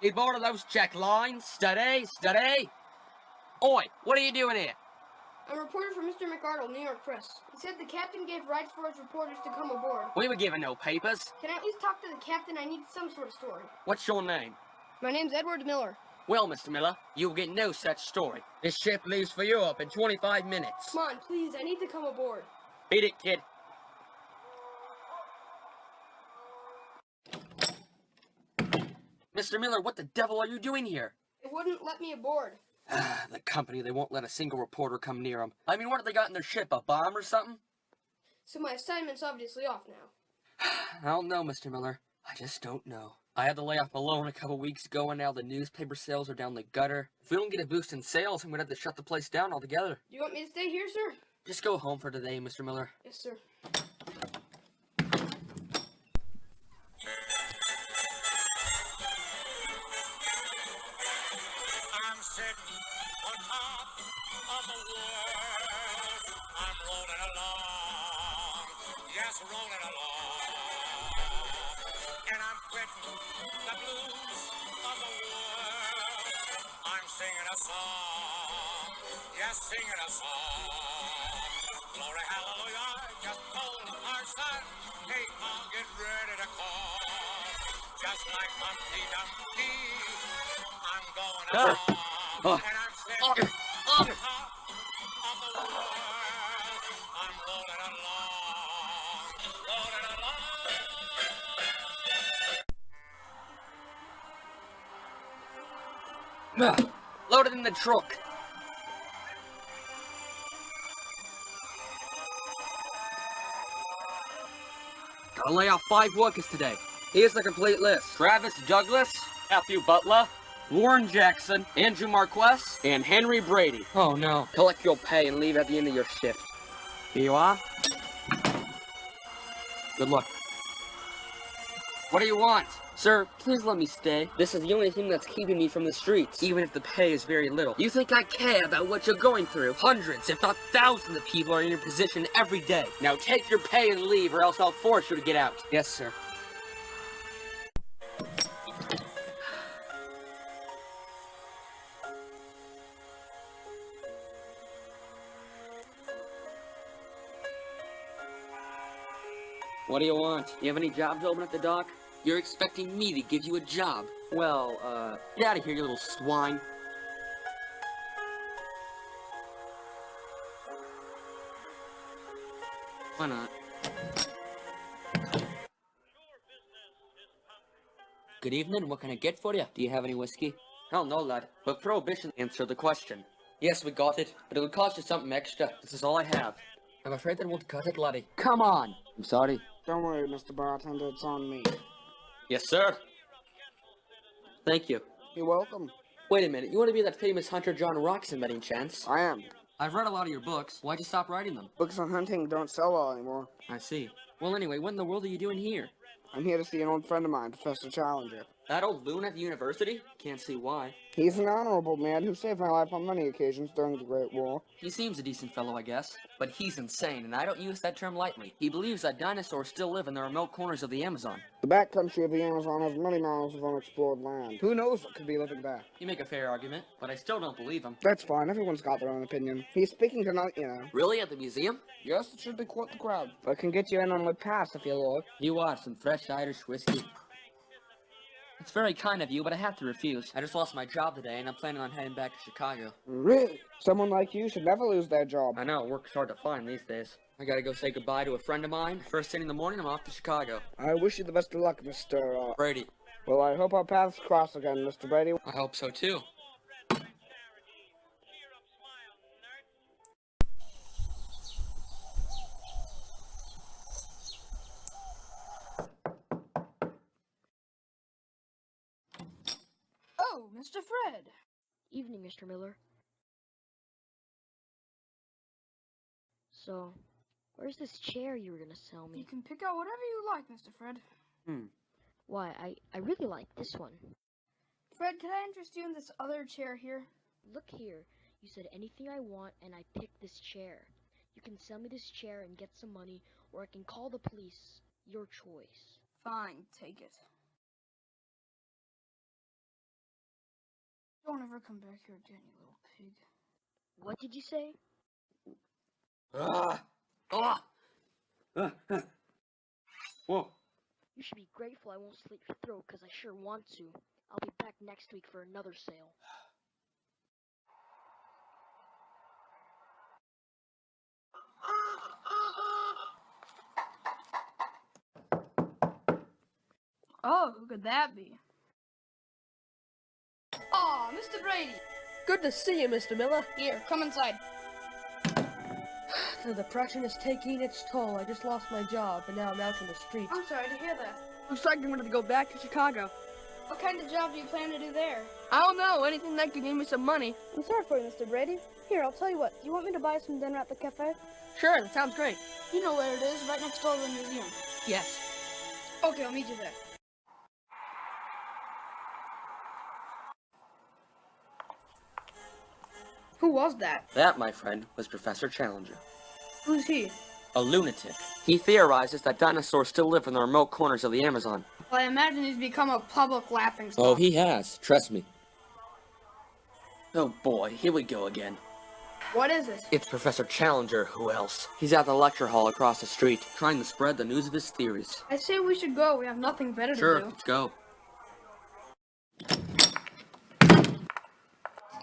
Keep all of those check lines. Steady, steady. Oi, what are you doing here? I'm a reporter for Mr. McArdle, New York Press. He said the captain gave rights for his reporters to come aboard. We were given no papers. Can I at least talk to the captain? I need some sort of story. What's your name? My name's Edward Miller. Well, Mr. Miller, you'll get no such story. This ship leaves for Europe in 25 minutes. Come on, please, I need to come aboard. Beat it, kid. Mr. Miller, what the devil are you doing here? It wouldn't let me aboard. The company, they won't let a single reporter come near them. I mean, what have they got in their ship, a bomb or something? So my assignment's obviously off now. I don't know, Mr. Miller. I just don't know. I had to lay off Malone a couple weeks ago, and now the newspaper sales are down the gutter. If we don't get a boost in sales, I'm gonna have to shut the place down altogether. Do you want me to stay here, sir? Just go home for today, Mr. Miller. Yes, sir. I'm sitting on top of the world. I'm rolling along. Yes, rolling along. And I'm quitting the blues of the world. I'm singing a song. Yes, singing a song. Glory, hallelujah, I just told our son, hey, I'll get ready to call. Just like Humpty Dumpty, I'm going along. And I'm sitting on top of the world. I'm rolling along, rolling along. Load it in the truck. Gotta lay off 5 workers today. Here's the complete list. Travis Douglas, Matthew Butler, Warren Jackson, Andrew Marquess, and Henry Brady. Oh no. Collect your pay and leave at the end of your shift. Here you are. Good luck. What do you want? Sir, please let me stay. This is the only thing that's keeping me from the streets, even if the pay is very little. You think I care about what you're going through? Hundreds, if not thousands of people are in your position every day. Now take your pay and leave, or else I'll force you to get out. Yes, sir. What do you want? You have any jobs open at the dock? You're expecting me to give you a job? Well, get out of here, you little swine. Why not? Good evening, what can I get for you? Do you have any whiskey? Hell no, lad. But Prohibition answered the question. Yes, we got it, but it'll cost you something extra. This is all I have. I'm afraid that won't cut it, laddie. Come on! I'm sorry. Don't worry, Mr. Bartender, it's on me. Yes, sir. Thank you. You're welcome. Wait a minute, you want to be that famous hunter John Roxon by any chance? I am. I've read a lot of your books. Why'd you stop writing them? Books on hunting don't sell well anymore. I see. Well, anyway, what in the world are you doing here? I'm here to see an old friend of mine, Professor Challenger. That old loon at the university? Can't see why. He's an honorable man who saved my life on many occasions during the Great War. He seems a decent fellow, I guess. But he's insane, and I don't use that term lightly. He believes that dinosaurs still live in the remote corners of the Amazon. The backcountry of the Amazon has many miles of unexplored land. Who knows what could be living there? You make a fair argument, but I still don't believe him. That's fine, everyone's got their own opinion. He's speaking tonight, you know. Really? At the museum? Yes, it should be quite the crowd. I can get you in on the pass if you like. You want some fresh Irish whiskey? It's very kind of you, but I have to refuse. I just lost my job today, and I'm planning on heading back to Chicago. Really? Someone like you should never lose their job. I know, work's hard to find these days. I gotta go say goodbye to a friend of mine. First thing in the morning, I'm off to Chicago. I wish you the best of luck, Mr. Brady. Well, I hope our paths cross again, Mr. Brady. I hope so, too. Oh, Mr. Fred. Evening, Mr. Miller. So, where's this chair you were gonna sell me? You can pick out whatever you like, Mr. Fred. Why, I really like this one. Fred, can I interest you in this other chair here? Look here, you said anything I want and I picked this chair. You can sell me this chair and get some money, or I can call the police. Your choice. Fine, take it. Don't ever come back here again, you little pig. What did you say? Whoa. You should be grateful I won't slit your throat, because I sure want to. I'll be back next week for another sale. Oh, who could that be? Oh, Mr. Brady. Good to see you, Mr. Miller. Here, come inside. The depression is taking its toll. I just lost my job, and now I'm out in the streets. I'm sorry to hear that. Looks like I'm going to go back to Chicago. What kind of job do you plan to do there? I don't know, anything that could give me some money. I'm sorry for you, Mr. Brady. Here, I'll tell you what. Do you want me to buy some dinner at the cafe? Sure, that sounds great. You know where it is, right next door to the museum. Yes. Okay, I'll meet you there. Who was that? That, my friend, was Professor Challenger. Who's he? A lunatic. He theorizes that dinosaurs still live in the remote corners of the Amazon. Well, I imagine he's become a public laughingstock. Oh, he has. Trust me. Oh boy, here we go again. What is it? It's Professor Challenger. Who else? He's at the lecture hall across the street, trying to spread the news of his theories. I say we should go. We have nothing better to Sure, do. let's go.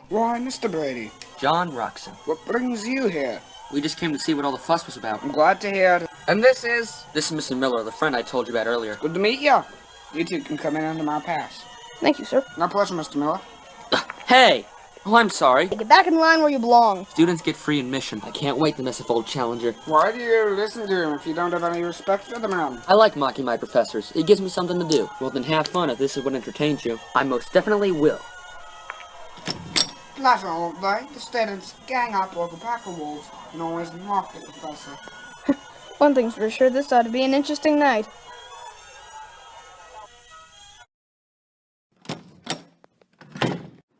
Why, Mr. Brady, John Roxon. what brings you here? We just came to see what all the fuss was about. I'm glad to hear it. And this is... This is Mr. Miller, the friend I told you about earlier. Good to meet you. You two can come in under my pass. Thank you, sir. My pleasure, Mr. Miller. Hey! Oh, I'm sorry. Get back in line where you belong. Students get free admission. I can't wait to mess with old Challenger. Why do you listen to him if you don't have any respect for the man? I like mocking my professors. It gives me something to do. Well, then have fun if this is what entertains you. I most definitely will. Laughing, won't they? The students gang up like a pack of wolves and always mock the professor. One thing's for sure, this ought to be an interesting night.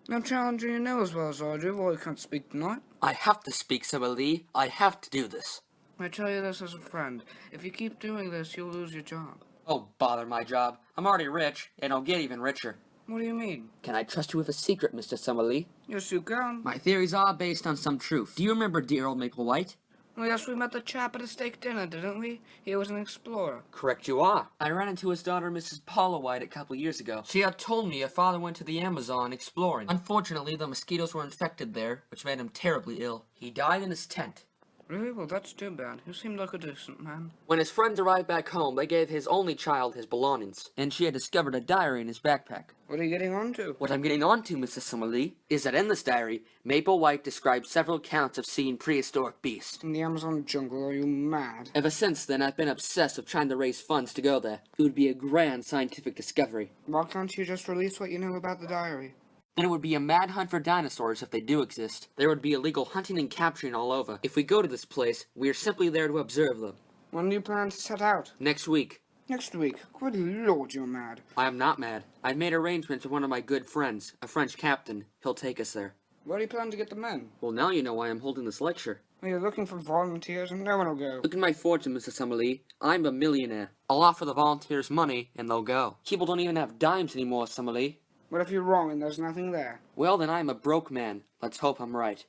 Now, Challenger, you know as well as I do why you can't speak tonight. I have to speak, Sir Lee. I have to do this. I tell you this as a friend. If you keep doing this, you'll lose your job. Oh, bother my job. I'm already rich, and I'll get even richer. What do you mean? Can I trust you with a secret, Mr. Summerlee? Yes, you can. My theories are based on some truth. Do you remember dear old Maple White? Well, yes, we met the chap at a steak dinner, didn't we? He was an explorer. Correct you are. I ran into his daughter, Mrs. Paula White, a couple years ago. She had told me her father went to the Amazon exploring. Unfortunately, the mosquitoes were infected there, which made him terribly ill. He died in his tent. Really? Well, that's too bad. He seemed like a decent man. When his friends arrived back home, they gave his only child his belongings, and she had discovered a diary in his backpack. What are you getting on to? What I'm getting on to, Mrs. Summerlee, is that in this diary, Maple White describes several accounts of seeing prehistoric beasts. In the Amazon jungle, are you mad? Ever since then, I've been obsessed with trying to raise funds to go there. It would be a grand scientific discovery. Why can't you just release what you know about the diary? Then it would be a mad hunt for dinosaurs if they do exist. There would be illegal hunting and capturing all over. If we go to this place, we are simply there to observe them. When do you plan to set out? Next week. Next week. Good lord, you're mad. I am not mad. I've made arrangements with one of my good friends, a French captain. He'll take us there. Where do you plan to get the men? Well, now you know why I'm holding this lecture. Well, you're looking for volunteers and no one will go. Look at my fortune, Mrs. Summerlee. I'm a millionaire. I'll offer the volunteers money, and they'll go. People don't even have dimes anymore, Summerlee. What if you're wrong and there's nothing there? Well, then I'm a broke man. Let's hope I'm right.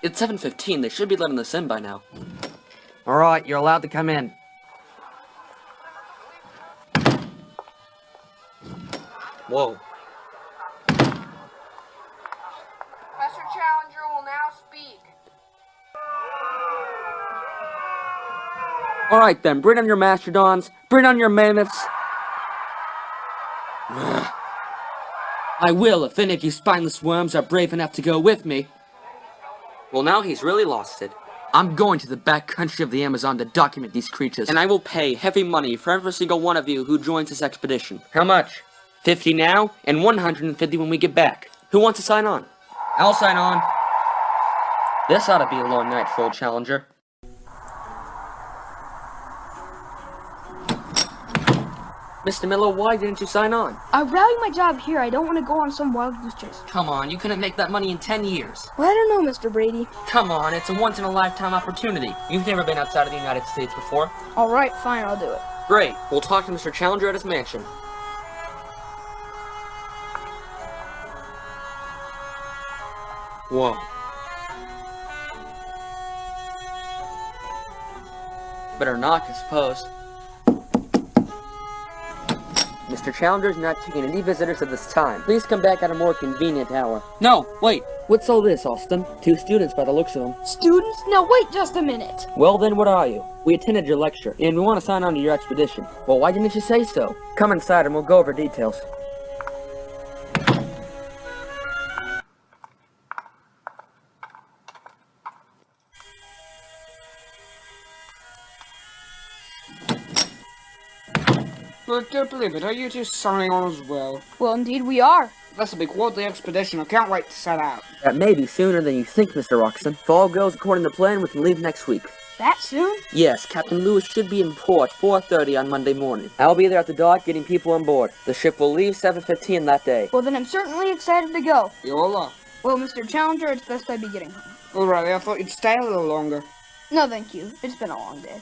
It's 7:15. They should be letting us in by now. Alright, you're allowed to come in. Whoa. Professor Challenger will now speak. Alright then, bring on your mastodons. Bring on your mammoths. I will if any of you spineless worms are brave enough to go with me. Well, now he's really lost it. I'm going to the back country of the Amazon to document these creatures, and I will pay heavy money for every single one of you who joins this expedition. How much? 50 now, and 150 when we get back. Who wants to sign on? I'll sign on. This ought to be a long night for old Challenger. Mr. Miller, why didn't you sign on? I value my job here. I don't want to go on some wild goose chase. Come on, you couldn't make that money in 10 years. Well, I don't know, Mr. Brady. Come on, it's a once-in-a-lifetime opportunity. You've never been outside of the United States before. All right, fine, I'll do it. Great, we'll talk to Mr. Challenger at his mansion. Whoa. Better knock, I suppose. Mr. Challenger's not taking any visitors at this time. Please come back at a more convenient hour. No, wait. What's all this, Austin? 2 students by the looks of them. Students? Now wait just a minute. Well then, what are you? We attended your lecture, and we want to sign on to your expedition. Well, why didn't you say so? Come inside and we'll go over details. I don't believe it. Are you two signing on as well? Well, indeed we are. That's a big quad-day expedition. I can't wait to set out. That may be sooner than you think, Mr. Roxon. If all goes according to plan, we can leave next week. That soon? Yes, Captain Lewis should be in port 4:30 on Monday morning. I'll be there at the dock getting people on board. The ship will leave 7:15 that day. Well, then I'm certainly excited to go. Yola. Well, Mr. Challenger, it's best I be getting home. Alrighty, I thought you'd stay a little longer. No, thank you. It's been a long day.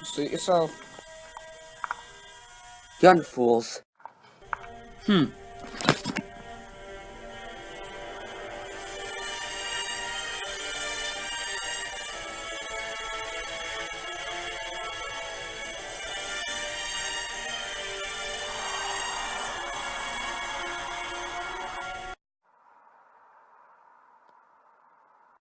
Suit yourself. Gun fools.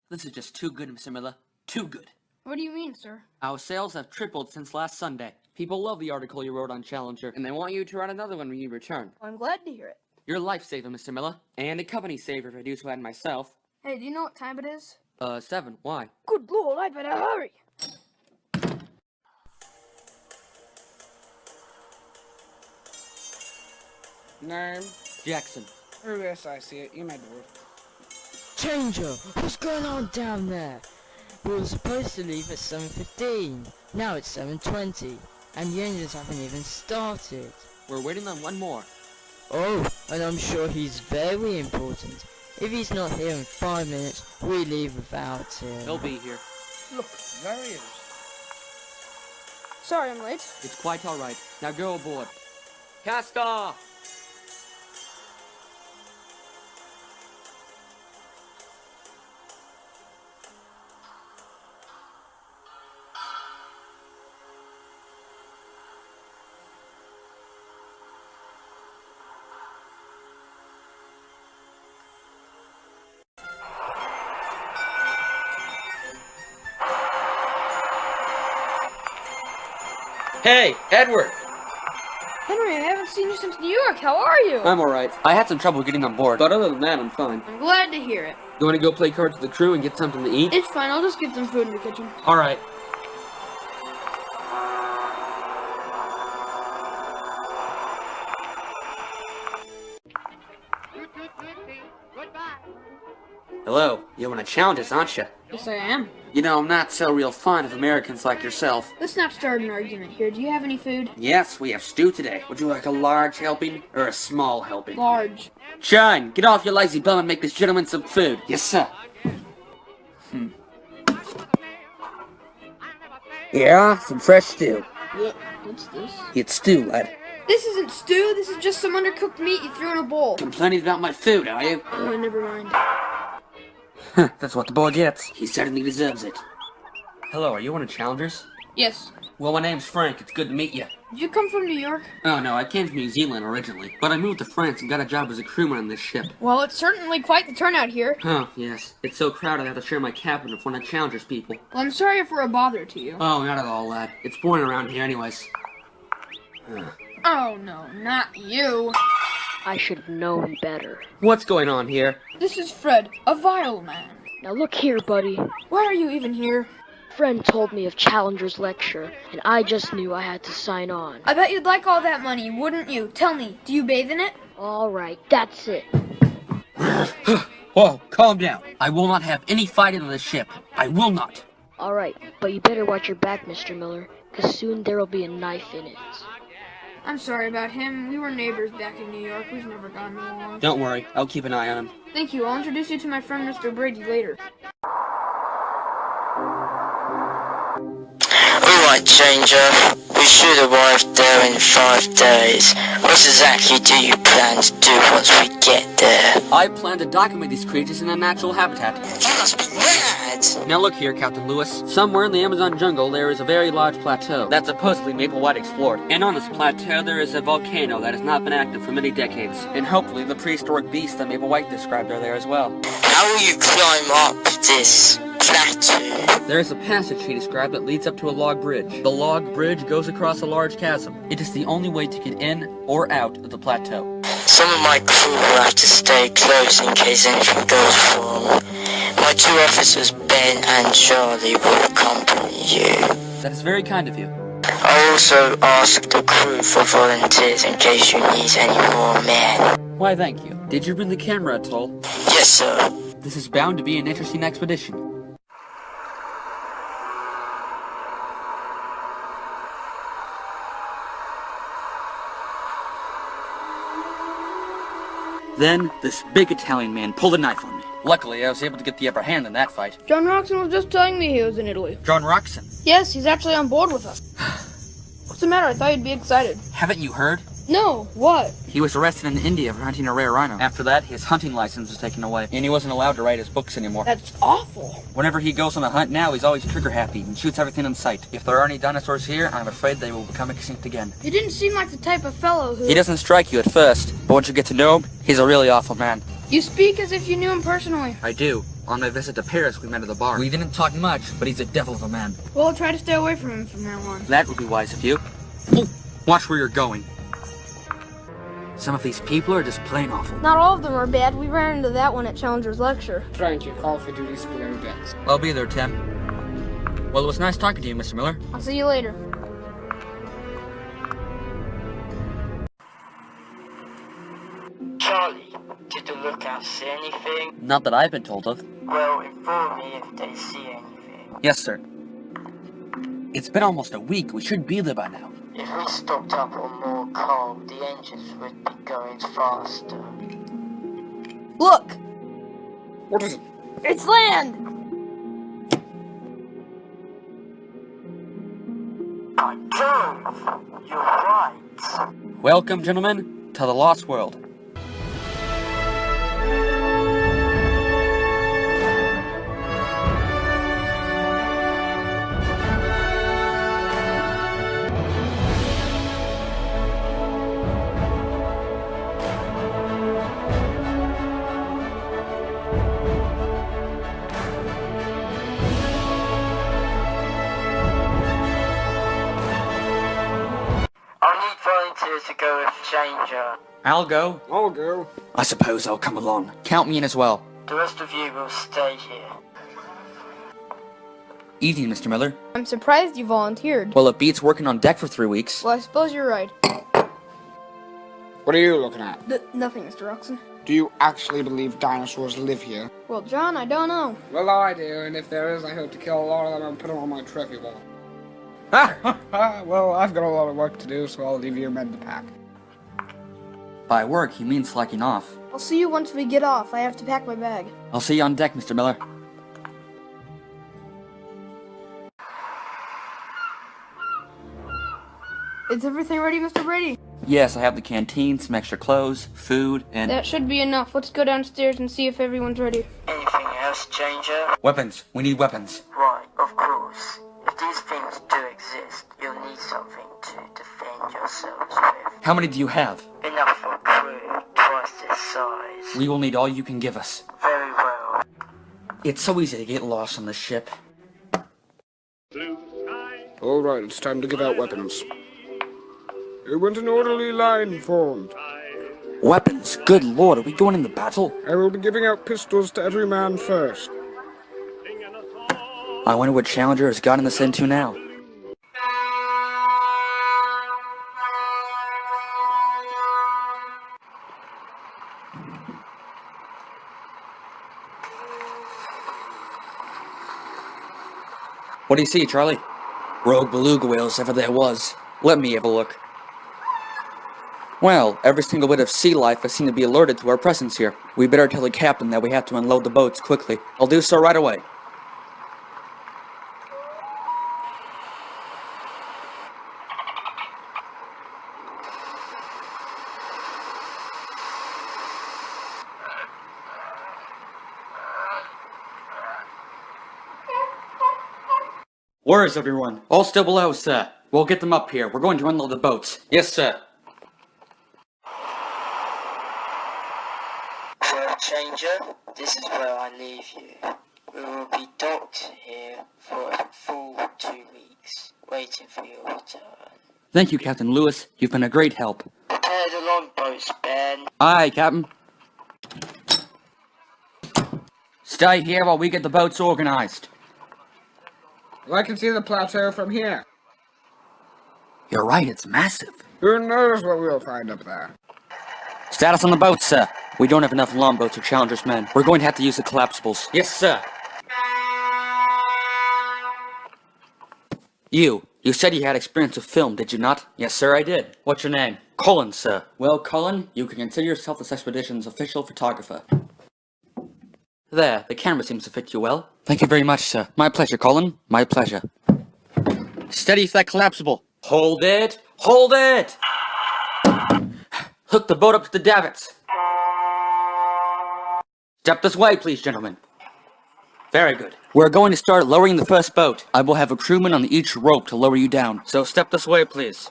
This is just too good, Mr. Miller. Too good. What do you mean, sir? Our sales have tripled since last Sunday. People love the article you wrote on Challenger, and they want you to write another one when you return. I'm glad to hear it. You're a lifesaver, Mr. Miller. And a company saver if I do so add myself. Hey, do you know what time it is? 7. Why? Good lord, I'd better hurry. Name? Jackson. Oh, yes, I see it. You may do it. Changer, what's going on down there? We were supposed to leave at 7:15. Now it's 7:20, and the engines haven't even started. We're waiting on one more. Oh, and I'm sure he's very important. If he's not here in 5 minutes, we leave without him. He'll be here. Look, there he is. Sorry I'm late. It's quite alright. Now go aboard. Cast off! Hey, Edward! Henry, I haven't seen you since New York. How are you? I'm alright. I had some trouble getting on board, but other than that, I'm fine. I'm glad to hear it. You wanna go play cards with the crew and get something to eat? It's fine. I'll just get some food in the kitchen. Alright. Hello. You wanna challenge us, aren't you? Yes, I am. You know, I'm not so real fond of Americans like yourself. Let's not start an argument here. Do you have any food? Yes, we have stew today. Would you like a large helping or a small helping? Large. John, get off your lazy bum and make this gentleman some food. Yes, sir. Yeah, some fresh stew. What? What's this? It's stew, lad. This isn't stew. This is just some undercooked meat you threw in a bowl. Complaining about my food, are you? Oh, never mind. That's what the boy gets. He certainly deserves it. Hello, are you one of Challengers? Yes. Well, my name's Frank. It's good to meet you. Did you come from New York? Oh, no, I came from New Zealand originally, but I moved to France and got a job as a crewman on this ship. Well, it's certainly quite the turnout here. Oh, yes. It's so crowded I have to share my cabin with one of Challenger's people. Well, I'm sorry if we're a bother to you. Oh, not at all, lad. It's boring around here anyways. Oh, no, not you. I should have known better. What's going on here? This is Fred, a vile man. Now look here, buddy. Why are you even here? Friend told me of Challenger's lecture, and I just knew I had to sign on. I bet you'd like all that money, wouldn't you? Tell me, do you bathe in it? Alright, that's it. Whoa, calm down. I will not have any fighting on this ship. I will not. Alright, but you better watch your back, Mr. Miller, because soon there'll be a knife in it. I'm sorry about him. We were neighbors back in New York. We've never gotten along. Don't worry, I'll keep an eye on him. Thank you. I'll introduce you to my friend Mr. Brady later. Alright, Changer. We should arrive there in 5 days. What exactly do you plan to do once we get there? I plan to document these creatures in a natural habitat. You must be mad! Now look here, Captain Lewis. Somewhere in the Amazon jungle there is a very large plateau that supposedly Maple White explored. And on this plateau there is a volcano that has not been active for many decades. And hopefully the prehistoric beasts that Maple White described are there as well. How will you climb up this plateau? There is a passage he described that leads up to a log bridge. The log bridge goes across a large chasm. It is the only way to get in or out of the plateau. Some of my crew will have to stay close in case anything goes wrong. My 2 officers, Ben and Charlie, will accompany you. That is very kind of you. I also asked the crew for volunteers in case you need any more men. Why, thank you. Did you bring the camera at all? Yes, sir. This is bound to be an interesting expedition. Then, this big Italian man pulled a knife on me. Luckily, I was able to get the upper hand in that fight. John Roxon was just telling me he was in Italy. Jon Roxon. Yes, he's actually on board with us. What's the matter? I thought you'd be excited. Haven't you heard? No, what? He was arrested in India for hunting a rare rhino. After that, his hunting license was taken away, and he wasn't allowed to write his books anymore. That's awful. Whenever he goes on a hunt now, he's always trigger happy and shoots everything in sight. If there are any dinosaurs here, I'm afraid they will become extinct again. He didn't seem like the type of fellow who... He doesn't strike you at first, but once you get to know him, he's a really awful man. You speak as if you knew him personally. I do. On my visit to Paris, we met at the bar. We didn't talk much, but he's a devil of a man. Well, I'll try to stay away from him from now on. That would be wise of you. Oh, watch where you're going. Some of these people are just plain awful. Not all of them are bad. We ran into that one at Challenger's lecture. Trying to call for duty below decks. I'll be there, Tim. Well, it was nice talking to you, Mr. Miller. I'll see you later. Charlie, did the lookouts see anything? Not that I've been told of. Well, inform me if they see anything. Yes, sir. It's been almost a week. We should be there by now. If we stocked up on more coal, the engines would be going faster. Look! What is it? It's land! By Jove! You're right. Welcome, gentlemen, to the Lost World. To go with Changer. I'll go. I'll go. I suppose I'll come along. Count me in as well. The rest of you will stay here. Evening, Mr. Miller. I'm surprised you volunteered. Well, it beats working on deck for 3 weeks. Well, I suppose you're right. What are you looking at? Nothing, Mr. Roxon. Do you actually believe dinosaurs live here? Well, John, I don't know. Well, I do, and if there is, I hope to kill a lot of them and put them on my trophy wall. Well, I've got a lot of work to do, so I'll leave you men to pack. By work, he means slacking off. I'll see you once we get off. I have to pack my bag. I'll see you on deck, Mr. Miller. Is everything ready, Mr. Brady? Yes, I have the canteen, some extra clothes, food, and... That should be enough. Let's go downstairs and see if everyone's ready. Anything else, Changer? Weapons. We need weapons. Right, of course. If these things do exist, you'll need something to defend yourselves with. How many do you have? Enough for a crew, twice this size. We will need all you can give us. Very well. It's so easy to get lost on this ship. Alright, it's time to give out weapons. You want an orderly line formed. Weapons? Good lord, are we going into battle? I will be giving out pistols to every man first. I wonder what Challenger has gotten us into now. What do you see, Charlie? Rogue beluga whales, if ever there was. Let me have a look. Well, every single bit of sea life has seemed to be alerted to our presence here. We better tell the captain that we have to unload the boats quickly. I'll do so right away. Where is everyone? All still below, sir. We'll get them up here. We're going to unload the boats. Yes, sir. World Changer, this is where I leave you. We will be docked here for a full 2 weeks, waiting for your return. Thank you, Captain Lewis. You've been a great help. Prepare the longboats, Ben. Aye, Captain. Stay here while we get the boats organized. Well, I can see the plateau from here. You're right, it's massive. Who knows what we'll find up there? Status on the boat, sir. We don't have enough longboats or Challenger's men. We're going to have to use the collapsibles. Yes, sir. You said you had experience with film, did you not? Yes, sir, I did. What's your name? Cullen, sir. Well, Cullen, you can consider yourself this expedition's official photographer. There, the camera seems to fit you well. Thank you very much, sir. My pleasure, Cullen. My pleasure. Steady for that collapsible. Hold it! Hold it! Hook the boat up to the davits. Step this way, please, gentlemen. Very good. We're going to start lowering the first boat. I will have a crewman on each rope to lower you down. So step this way, please.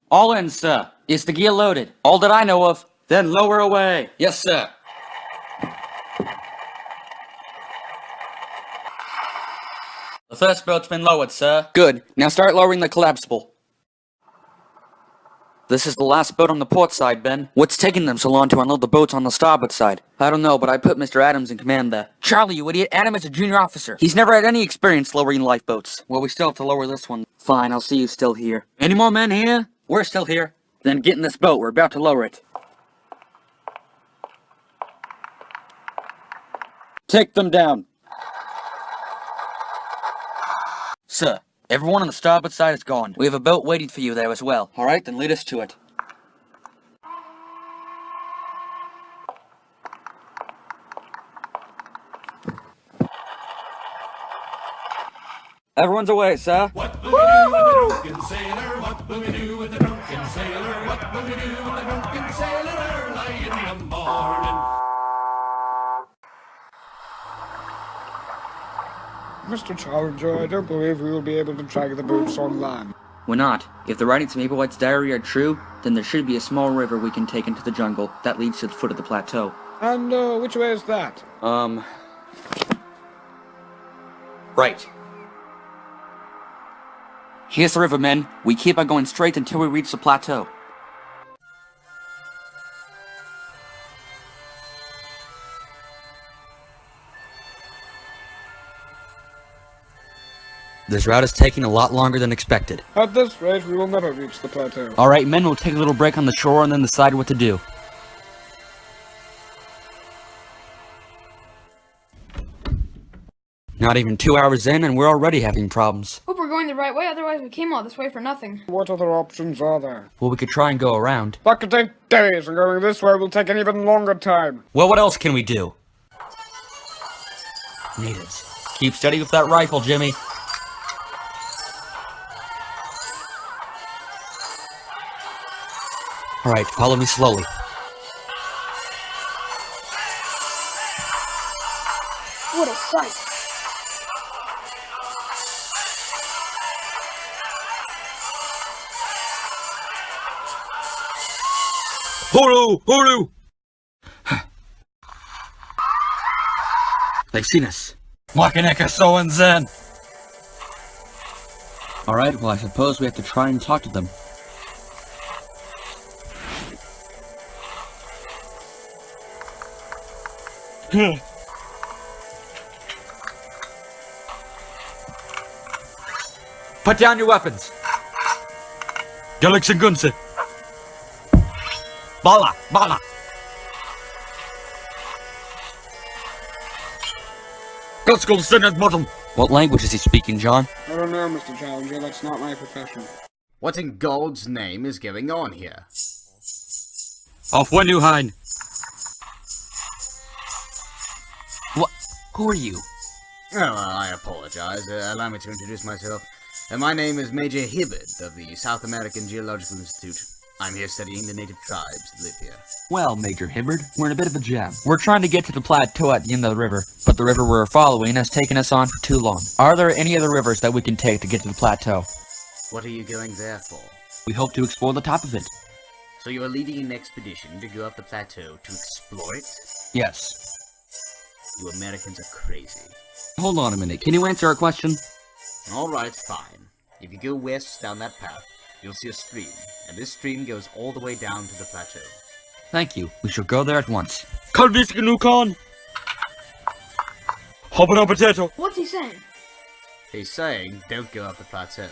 All in, sir. Is the gear loaded? All that I know of. Then lower away. Yes, sir. The first boat's been lowered, sir. Good. Now start lowering the collapsible. This is the last boat on the port side, Ben. What's taking them so long to unload the boats on the starboard side? I don't know, but I put Mr. Adams in command there. Charlie, you idiot. Adam is a junior officer. He's never had any experience lowering lifeboats. Well, we still have to lower this one. Fine, I'll see you still here. Any more men here? We're still here. Then get in this boat. We're about to lower it. Take them down. Sir, everyone on the starboard side is gone. We have a boat waiting for you there as well. Alright, then lead us to it. Everyone's away, sir. What will we do with the drunken sailor? What will we do with the drunken sailor? What will we do with the drunken sailor early in the morning? Mr. Challenger, I don't believe we will be able to drag the boats on land. We're not. If the writings of Maplewhite's diary are true, then there should be a small river we can take into the jungle that leads to the foot of the plateau. And, which way is that? Right. Here's the river, men. We keep on going straight until we reach the plateau. This route is taking a lot longer than expected. At this rate, we will never reach the plateau. Alright, men, we'll take a little break on the shore and then decide what to do. Not even 2 hours in and we're already having problems. Hope we're going the right way, otherwise we came all this way for nothing. What other options are there? Well, we could try and go around. That could take days, and going this way will take an even longer time. Well, what else can we do? Natives. Keep steady with that rifle, Jimmy. Alright, follow me slowly. What a sight! Hulu! Hulu! They've seen us. Makaneka so Zen. Alright, well I suppose we have to try and talk to them. Put down your weapons. Galax and Gunse. Bala! Bala! What language is he speaking, John? I don't know, Mr. Challenger. That's not my profession. What in God's name is going on here? Auf Wenuhain! What? Who are you? Oh, I apologize. Allow me to introduce myself. My name is Major Hibbard of the South American Geological Institute. I'm here studying the native tribes that live here. Well, Major Hibbard, we're in a bit of a jam. We're trying to get to the plateau at the end of the river, but the river we're following has taken us on for too long. Are there any other rivers that we can take to get to the plateau? What are you going there for? We hope to explore the top of it. So you are leading an expedition to go up the plateau to explore it? Yes. You Americans are crazy. Hold on a minute, can you answer our question? Alright, fine. If you go west down that path, you'll see a stream, and this stream goes all the way down to the plateau. Thank you. We shall go there at once. Conquistador Hopping on potato. What's he saying? He's saying, don't go up the plateau.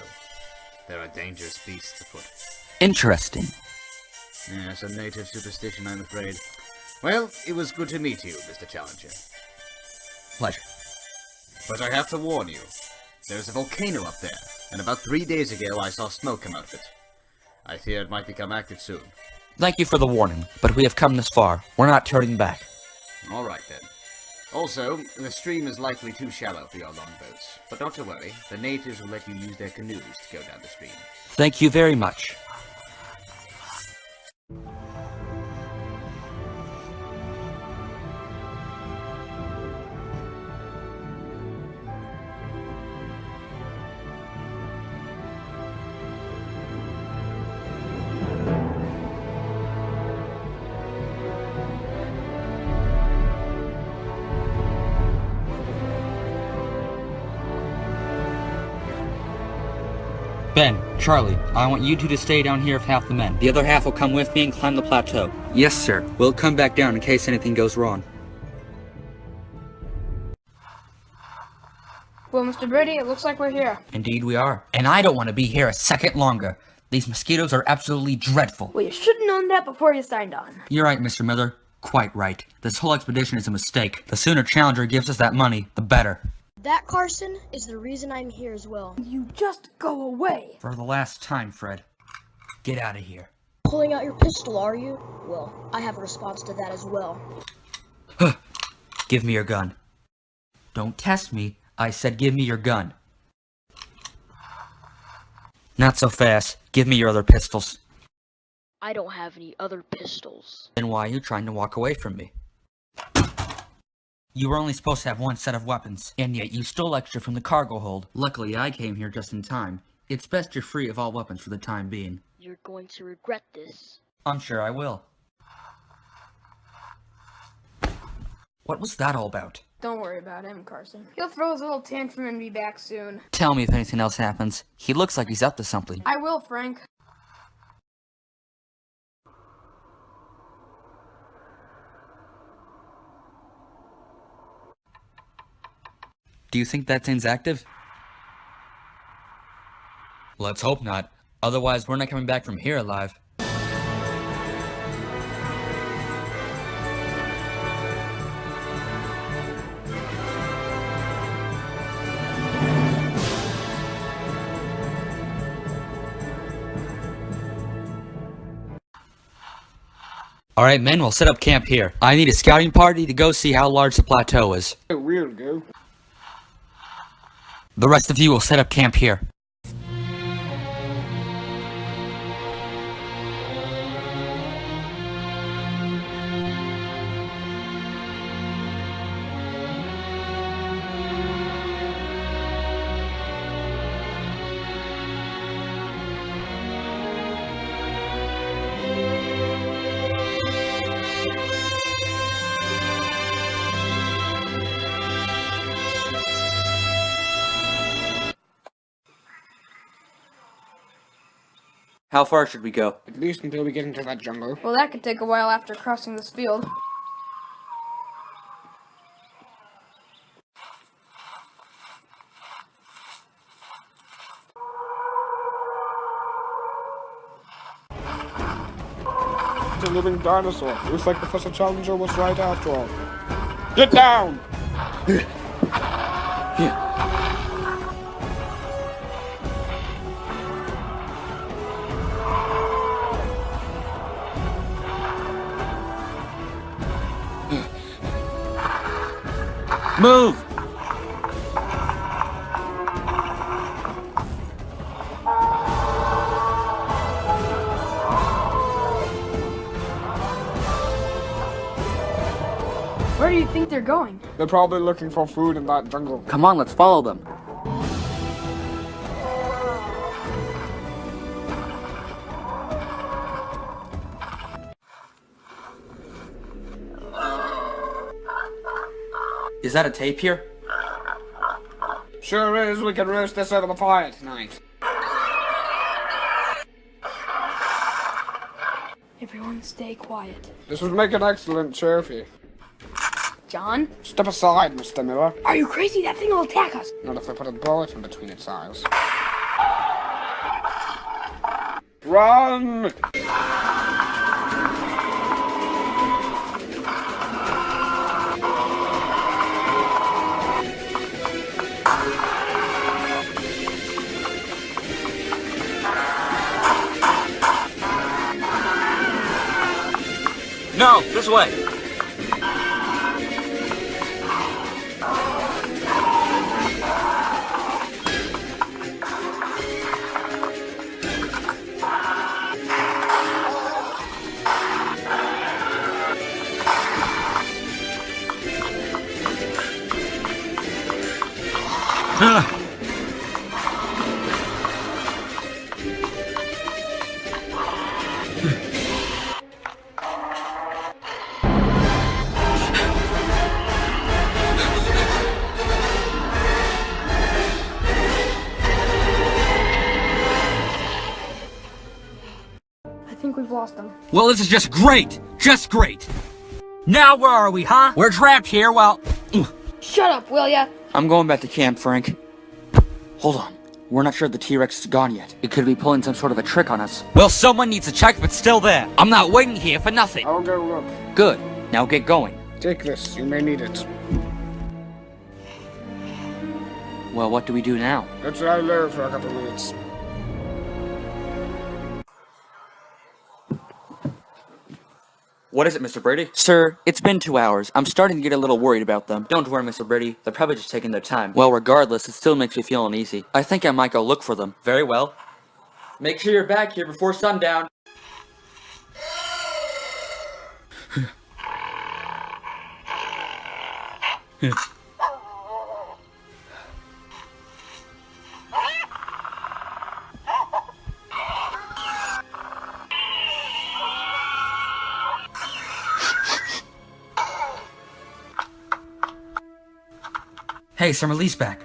There are dangerous beasts afoot. Interesting. Yes, a native superstition, I'm afraid. Well, it was good to meet you, Mr. Challenger. Pleasure. But I have to warn you, there's a volcano up there, and about 3 days ago I saw smoke come out of it. I fear it might become active soon. Thank you for the warning, but we have come this far. We're not turning back. Alright then. Also, the stream is likely too shallow for your longboats, but not to worry, the natives will let you use their canoes to go down the stream. Thank you very much. Ben, Charlie, I want you two to stay down here with half the men. The other half will come with me and climb the plateau. Yes, sir. We'll come back down in case anything goes wrong. Well, Mr. Brady, it looks like we're here. Indeed we are. And I don't want to be here a second longer. These mosquitoes are absolutely dreadful. Well, you should have known that before you signed on. You're right, Mr. Miller. Quite right. This whole expedition is a mistake. The sooner Challenger gives us that money, the better. That, Carson, is the reason I'm here as well. You just go away. For the last time, Fred. Get out of here. Pulling out your pistol, are you? Well, I have a response to that as well. Give me your gun. Don't test me. I said give me your gun. Not so fast. Give me your other pistols. I don't have any other pistols. Then why are you trying to walk away from me? You were only supposed to have one set of weapons, and yet you stole extra from the cargo hold. Luckily, I came here just in time. It's best you're free of all weapons for the time being. You're going to regret this. I'm sure I will. What was that all about? Don't worry about him, Carson. He'll throw his little tantrum and be back soon. Tell me if anything else happens. He looks like he's up to something. I will, Frank. Do you think that thing's active? Let's hope not. Otherwise, we're not coming back from here alive. Alright men, we'll set up camp here. I need a scouting party to go see how large the plateau is. We'll go. The rest of you will set up camp here. How far should we go? At least until we get into that jungle. Well, that could take a while after crossing this field. It's a living dinosaur. Looks like Professor Challenger was right after all. Get down! Move! do you think they're going? They're probably looking for food in that jungle. Come on, let's follow them. Is that a tape here? Sure is. We can roast this over the fire tonight. Everyone stay quiet. This would make an excellent trophy. John? Step aside, Mr. Miller. Are you crazy? That thing will attack us. Not if I put a bullet in between its eyes. Run! No, this way. I think we've lost them. Well, this is just great! Just great! Now where are we, huh? We're trapped here, well... Shut up, will ya? I'm going back to camp, Frank. Hold on. We're not sure the T-Rex is gone yet. It could be pulling some sort of a trick on us. Well, someone needs to check if it's still there. I'm not waiting here for nothing. I'll go look. Good. Now get going. Take this. You may need it. Well, what do we do now? Let's lie low for a couple minutes. What is it, Mr. Brady? Sir, it's been 2 hours. I'm starting to get a little worried about them. Don't worry, Mr. Brady. They're probably just taking their time. Well, regardless, it still makes me feel uneasy. I think I might go look for them. Very well. Make sure you're back here before sundown. Hey, Sir Release back.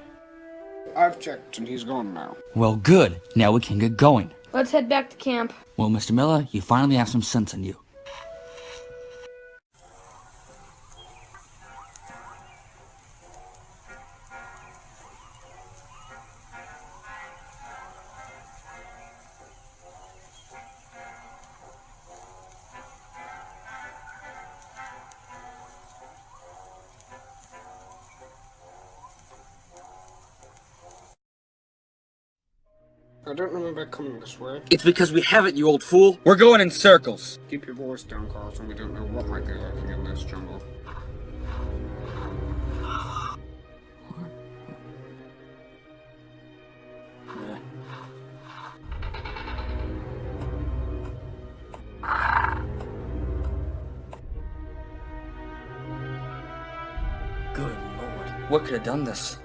I've checked and he's gone now. Well, good. Now we can get going. Let's head back to camp. Well, Mr. Miller, you finally have some sense in you. I don't remember coming this way. It's because we haven't, you old fool. We're going in circles. Keep your voice down, Carlson. We don't know what might be lurking in this jungle. Good lord. What could have done this?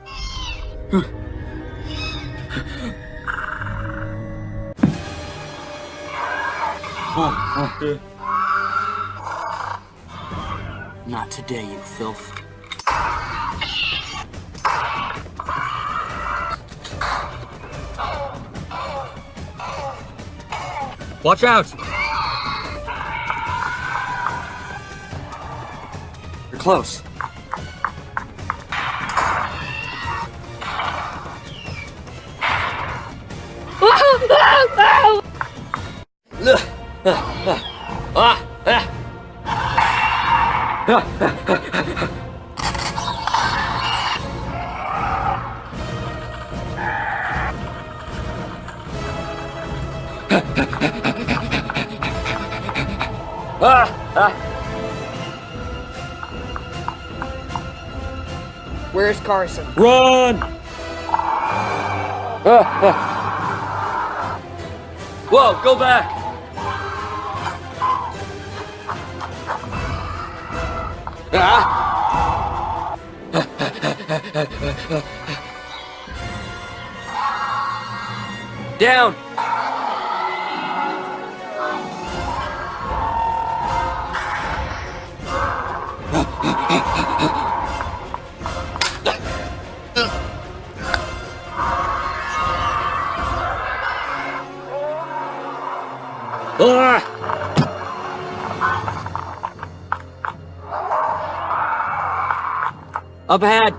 Not today, you filth. Watch out! You're close. Where's Carson? Run! Whoa, go back! Ah! Down! Up ahead!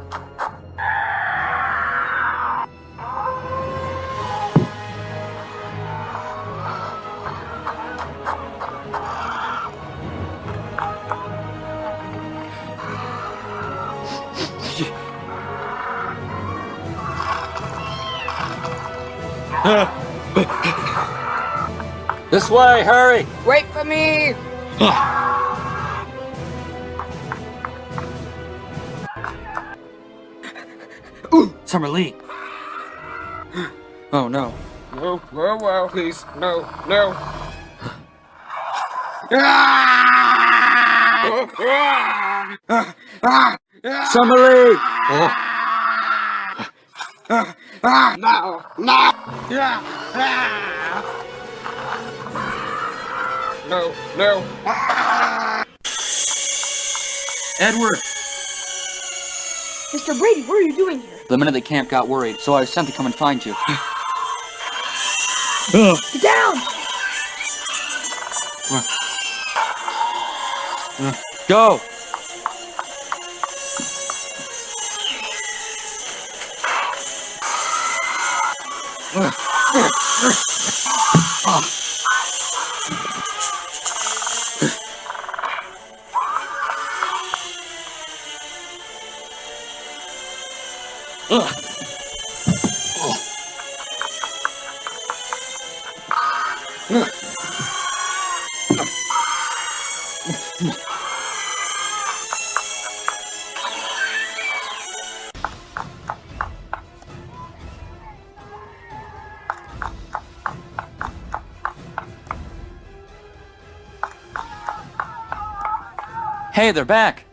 This way, hurry! Wait for me! Summer Lee. Oh no. No, no, please, no, no. Summer Lee! No, no. No, no. Edward! Mr. Brady, what are you doing here? The men at the camp got worried, so I was sent to come and find you. Get down! Go! Hey, they're back!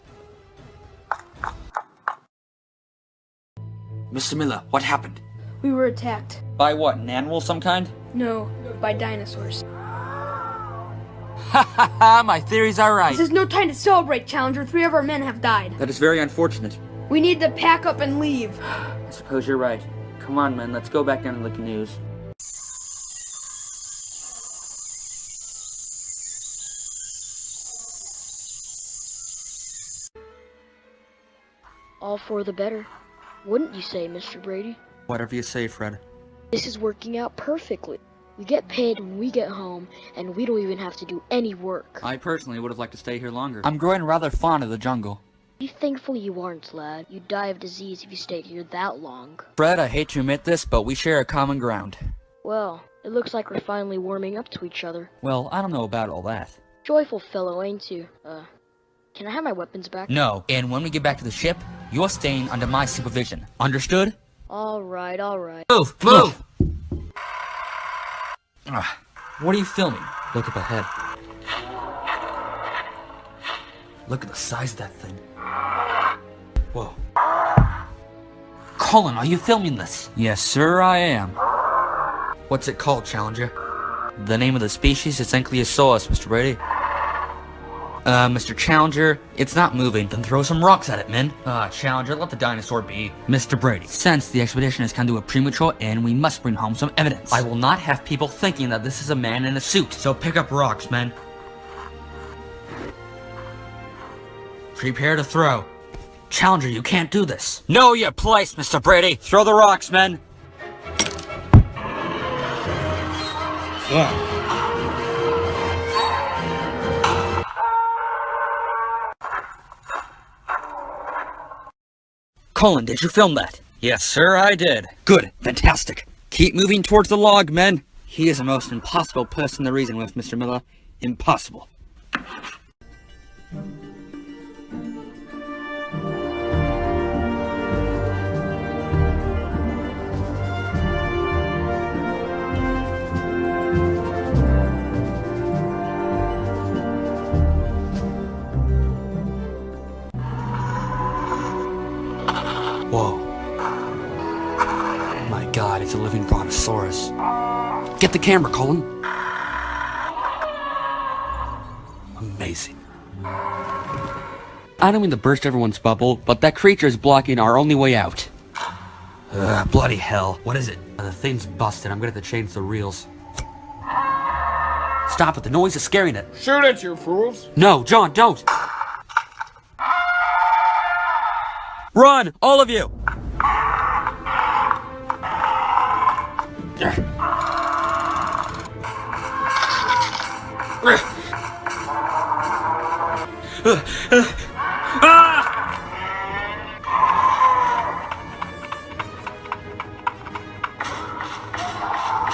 Mr. Miller, what happened? We were attacked. By what, an animal of some kind? No, by dinosaurs. Ha ha ha, my theories are right. This is no time to celebrate, Challenger. 3 of our men have died. That is very unfortunate. We need to pack up and leave. I suppose you're right. Come on, men, let's go back down to the canoes. All for the better. Wouldn't you say, Mr. Brady? Whatever you say, Fred. This is working out perfectly. We get paid when we get home, and we don't even have to do any work. I personally would have liked to stay here longer. I'm growing rather fond of the jungle. Be thankful you aren't, lad. You'd die of disease if you stayed here that long. Fred, I hate to admit this, but we share a common ground. Well, it looks like we're finally warming up to each other. Well, I don't know about all that. Joyful fellow, ain't you? Can I have my weapons back? No, and when we get back to the ship, you're staying under my supervision. Understood? Alright, alright. Move! Move! What are you filming? Look up ahead. Look at the size of that thing. Whoa. Colin, are you filming this? Yes, sir, I am. What's it called, Challenger? The name of the species is Ankylosaurus, Mr. Brady. Mr. Challenger, it's not moving, then throw some rocks at it, men. Challenger, let the dinosaur be. Mr. Brady, since the expedition has come to a premature end, we must bring home some evidence. I will not have people thinking that this is a man in a suit, so pick up rocks, men. Prepare to throw. Challenger, you can't do this. Know your place, Mr. Brady. Throw the rocks, men. Yeah. Colin, did you film that? Yes, sir, I did. Good. Fantastic. Keep moving towards the log, men. He is the most impossible person to reason with, Mr. Miller. Impossible. Whoa. Get the camera, Colin. Amazing. I don't mean to burst everyone's bubble, but that creature is blocking our only way out. Bloody hell. What is it? The thing's busted. I'm gonna have to change the reels. Stop it. The noise is scaring it. Shoot it, you fools! No, John, don't! Run! All of you!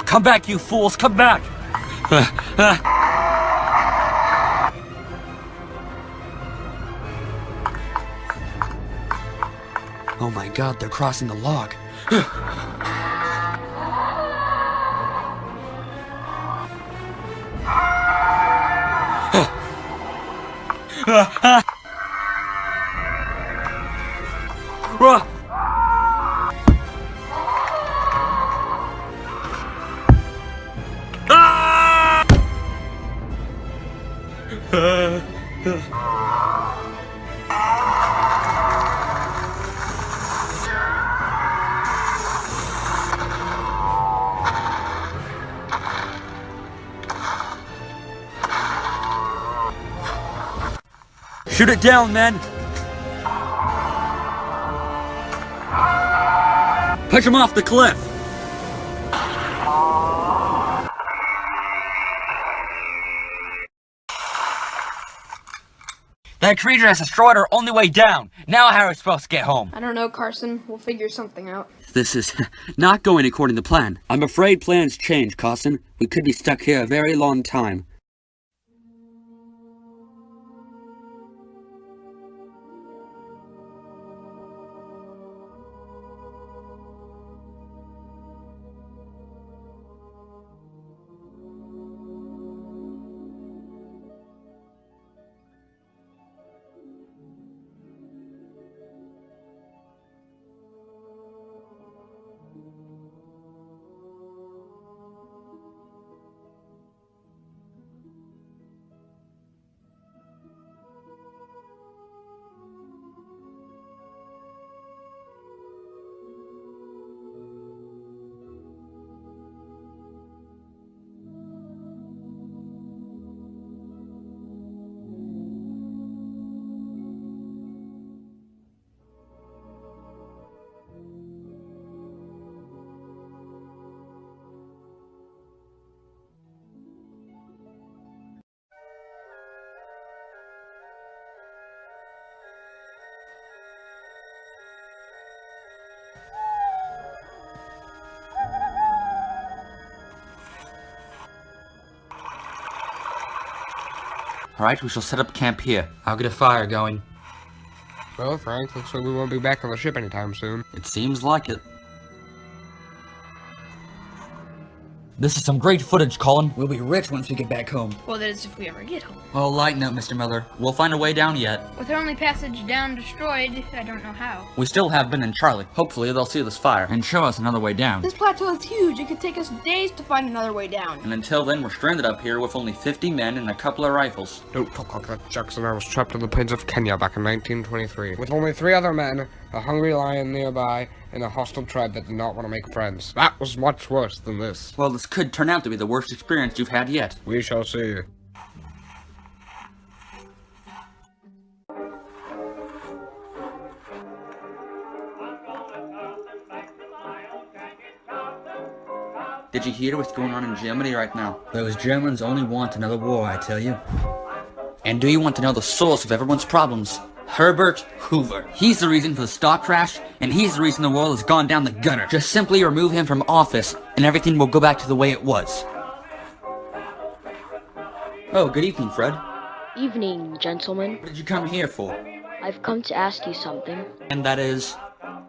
Come back, you fools! Come back! Oh my god, they're crossing the log. Shoot it down, men! Push him off the cliff! That creature has destroyed our only way down. Now how are we supposed to get home? I don't know, Carson. We'll figure something out. This is not going according to plan. I'm afraid plans change, Carson. We could be stuck here a very long time. Alright, we shall set up camp here. I'll get a fire going. Well, Frank, looks like we won't be back on the ship anytime soon. It seems like it. This is some great footage, Colin. We'll be rich once we get back home. Well, that is if we ever get home. Oh, lighten up, Mr. Miller. We'll find a way down yet. With our only passage down destroyed, I don't know how. We still have Ben and Charlie. Hopefully they'll see this fire and show us another way down. This plateau is huge. It could take us days to find another way down. And until then, we're stranded up here with only 50 men and a couple of rifles. Don't talk like that, Jackson. I was trapped in the plains of Kenya back in 1923, with only 3 other men, a hungry lion nearby, and a hostile tribe that did not want to make friends. That was much worse than this. Well, this could turn out to be the worst experience you've had yet. We shall see. Did you hear what's going on in Germany right now? Those Germans only want another war, I tell you. And do you want to know the source of everyone's problems? Herbert Hoover. He's the reason for the stock crash, and he's the reason the world has gone down the gutter. Just simply remove him from office, and everything will go back to the way it was. Oh, good evening, Fred. Evening, gentlemen. What did you come here for? I've come to ask you something. And that is?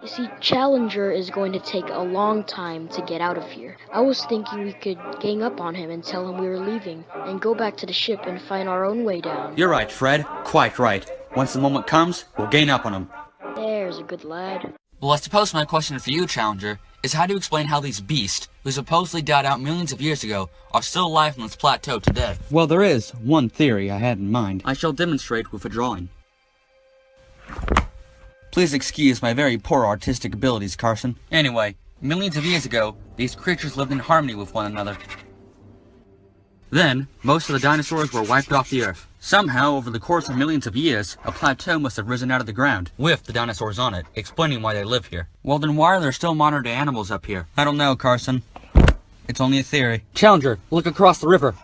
You see, Challenger is going to take a long time to get out of here. I was thinking we could gang up on him and tell him we were leaving, and go back to the ship and find our own way down. You're right, Fred. Quite right. Once the moment comes, we'll gain up on him. There's a good lad. Well, I suppose my question for you, Challenger, is how do you explain how these beasts, who supposedly died out millions of years ago, are still alive on this plateau today? Well, there is one theory I had in mind. I shall demonstrate with a drawing. Please excuse my very poor artistic abilities, Carson. Anyway, millions of years ago, these creatures lived in harmony with one another. Then, most of the dinosaurs were wiped off the Earth. Somehow, over the course of millions of years, a plateau must have risen out of the ground, with the dinosaurs on it, explaining why they live here. Well then why are there still modern-day animals up here? I don't know, Carson. It's only a theory. Challenger, look across the river.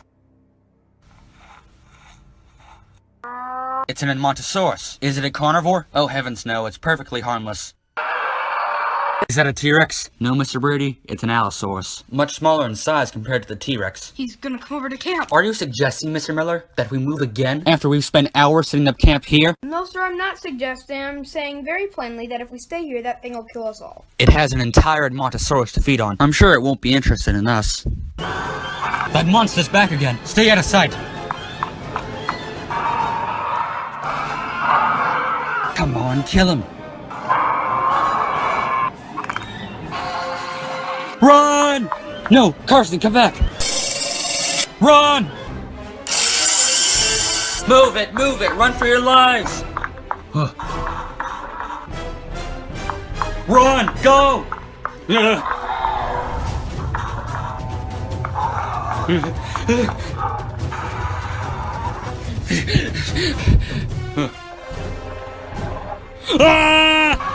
It's an Edmontosaurus. Is it a carnivore? Oh heavens no, it's perfectly harmless. Is that a T-Rex? No, Mr. Brady, it's an Allosaurus. Much smaller in size compared to the T-Rex. He's gonna come over to camp. Are you suggesting, Mr. Miller, that we move again after we've spent hours setting up camp here? No, sir, I'm not suggesting. I'm saying very plainly that if we stay here, that thing will kill us all. It has an entire Edmontosaurus to feed on. I'm sure it won't be interested in us. That monster's back again. Stay out of sight. Come on, kill him. Run! No, Carson, come back. Run! Move it, run for your lives. Run, go! Ah!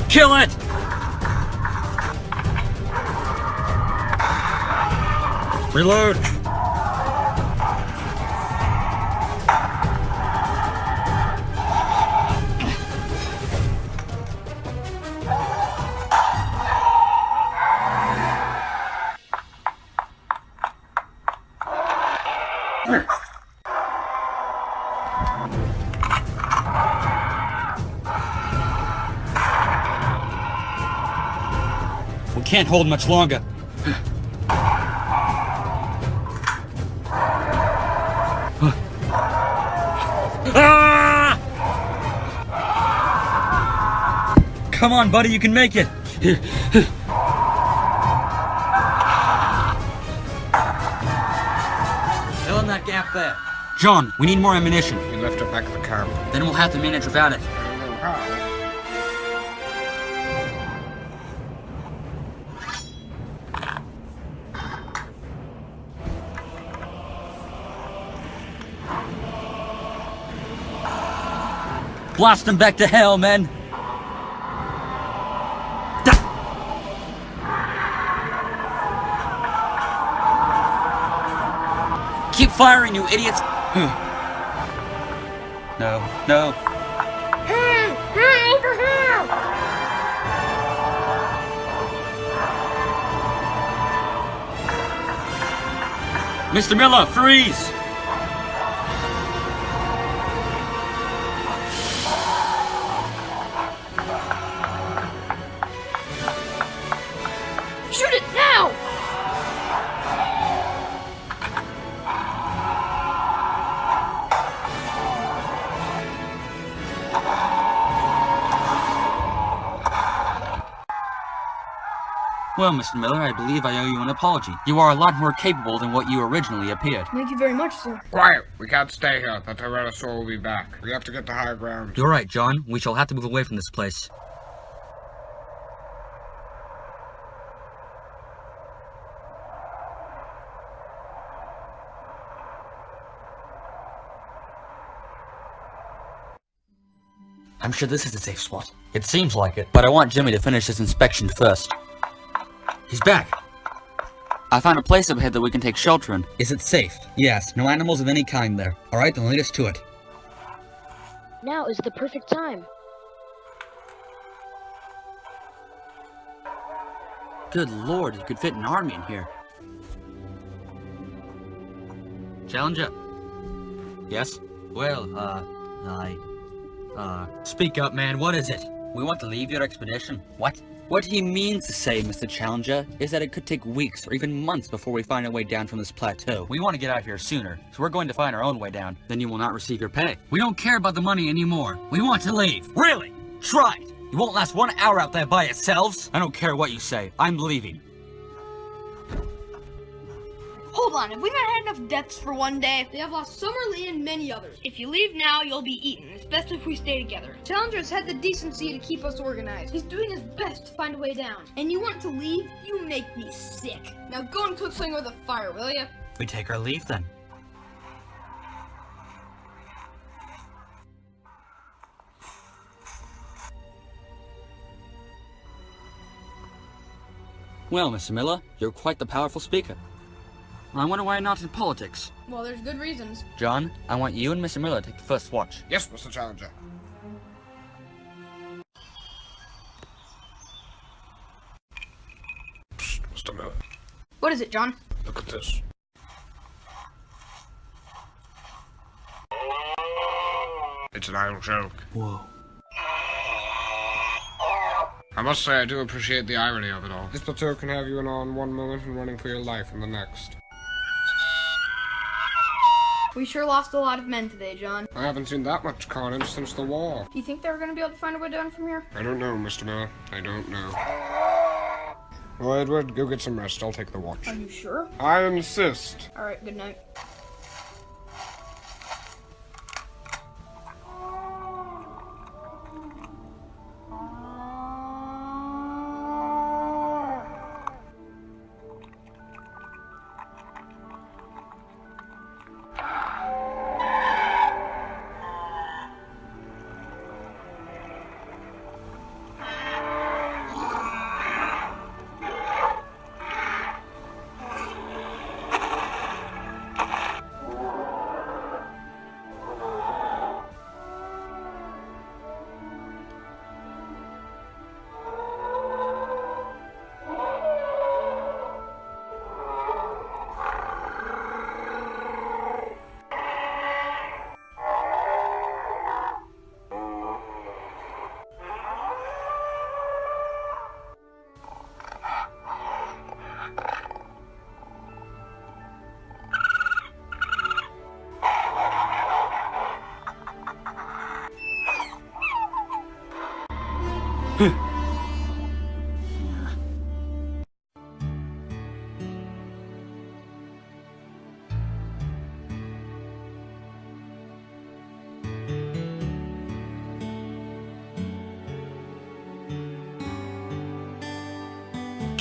Kill it! Reload! We can't hold much longer. Ah! Come on, buddy, you can make it. Fill in that gap there. John, we need more ammunition. We left it back at the camp. Then we'll have to manage without it. I don't know how. Blast them back to hell, men! Keep firing, you idiots! No. Hey, over here! Mr. Miller, freeze! Shoot it now! Well, Mr. Miller, I believe I owe you an apology. You are a lot more capable than what you originally appeared. Thank you very much, sir. Quiet! We can't stay here. The Tyrannosaur will be back. We have to get to higher ground. You're right, John. We shall have to move away from this place. I'm sure this is a safe spot. It seems like it, but I want Jimmy to finish his inspection first. He's back! I found a place up ahead that we can take shelter in. Is it safe? Yes, no animals of any kind there. Alright, then lead us to it. Now is the perfect time. Good lord, you could fit an army in here. Challenger? Yes? Well, speak up, man, what is it? We want to leave your expedition. What? What he means to say, Mr. Challenger, is that it could take weeks or even months before we find our way down from this plateau. We want to get out of here sooner, so we're going to find our own way down. Then you will not receive your pay. We don't care about the money anymore. We want to leave. Really? Try it. You won't last 1 hour out there by yourselves. I don't care what you say. I'm leaving. Hold on, have we not had enough deaths for one day? They have lost Summerlee and many others. If you leave now, you'll be eaten. It's best if we stay together. Challenger's had the decency to keep us organized. He's doing his best to find a way down. And you want to leave? You make me sick. Now go and cook something with a fire, will ya? We take our leave then. Well, Mr. Miller, you're quite the powerful speaker. I wonder why I'm not in politics. Well, there's good reasons. John, I want you and Mr. Miller to take the first watch. Yes, Mr. Challenger. Psst, Mr. Miller. What is it, John? Look at this. It's an idle joke. Whoa. I must say I do appreciate the irony of it all. This plateau can have you in on one moment and running for your life in the next. We sure lost a lot of men today, John. I haven't seen that much carnage since the war. Do you think they were going to be able to find a way down from here? I don't know, Mr. Miller. I don't know. Well, Edward, go get some rest. I'll take the watch. Are you sure? I insist. Alright, good night.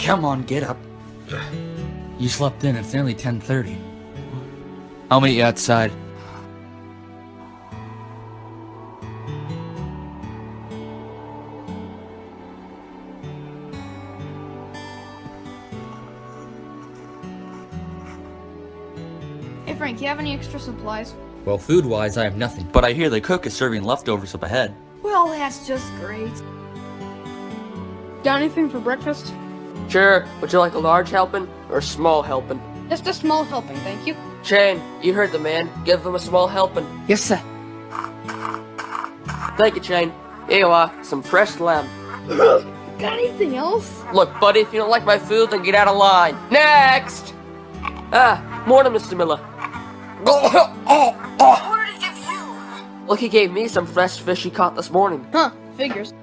Come on, get up. You slept in. It's nearly 10:30. I'll meet you outside. Hey Frank, you have any extra supplies? Well, food-wise, I have nothing. But I hear the cook is serving leftovers up ahead. Well, that's just great. Got anything for breakfast? Sure. Would you like a large helping or a small helping? Just a small helping, thank you. Shane, you heard the man. Give them a small helping. Yes, sir. Thank you, Shane. Here you are, some fresh lamb. Got anything else? Look, buddy, if you don't like my food, then get out of line. Next! Morning, Mr. Miller. What did he give you? Look, he gave me some fresh fish he caught this morning. Huh, figures.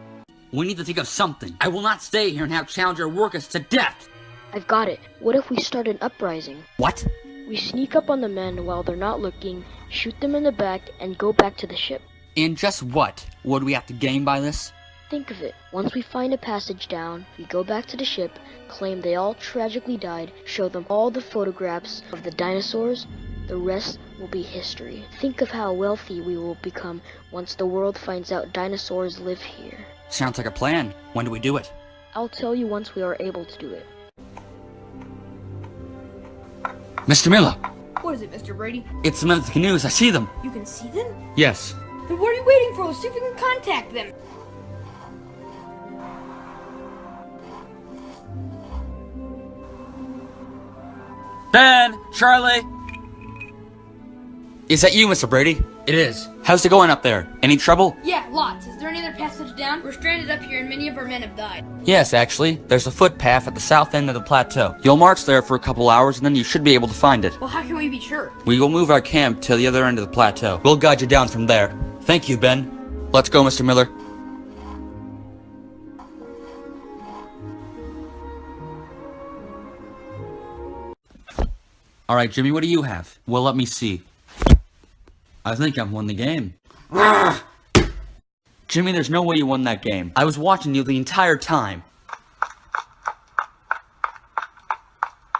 We need to think of something. I will not stay here and have Challenger work us to death. I've got it. What if we start an uprising? What? We sneak up on the men while they're not looking, shoot them in the back, and go back to the ship. And just what would we have to gain by this? Think of it. Once we find a passage down, we go back to the ship, claim they all tragically died, show them all the photographs of the dinosaurs. The rest will be history. Think of how wealthy we will become once the world finds out dinosaurs live here. Sounds like a plan. When do we do it? I'll tell you once we are able to do it. Mr. Miller! What is it, Mr. Brady? It's the men of the canoes. I see them. You can see them? Yes. Then what are you waiting for? Let's see if we can contact them. Ben! Charlie! Is that you, Mr. Brady? It is. How's it going up there? Any trouble? Yeah, lots. Is there any other passage down? We're stranded up here and many of our men have died. Yes, actually. There's a footpath at the south end of the plateau. You'll march there for a couple hours and then you should be able to find it. Well, how can we be sure? We will move our camp to the other end of the plateau. We'll guide you down from there. Thank you, Ben. Let's go, Mr. Miller. Alright, Jimmy, what do you have? Well, let me see. I think I've won the game. Jimmy, there's no way you won that game. I was watching you the entire time.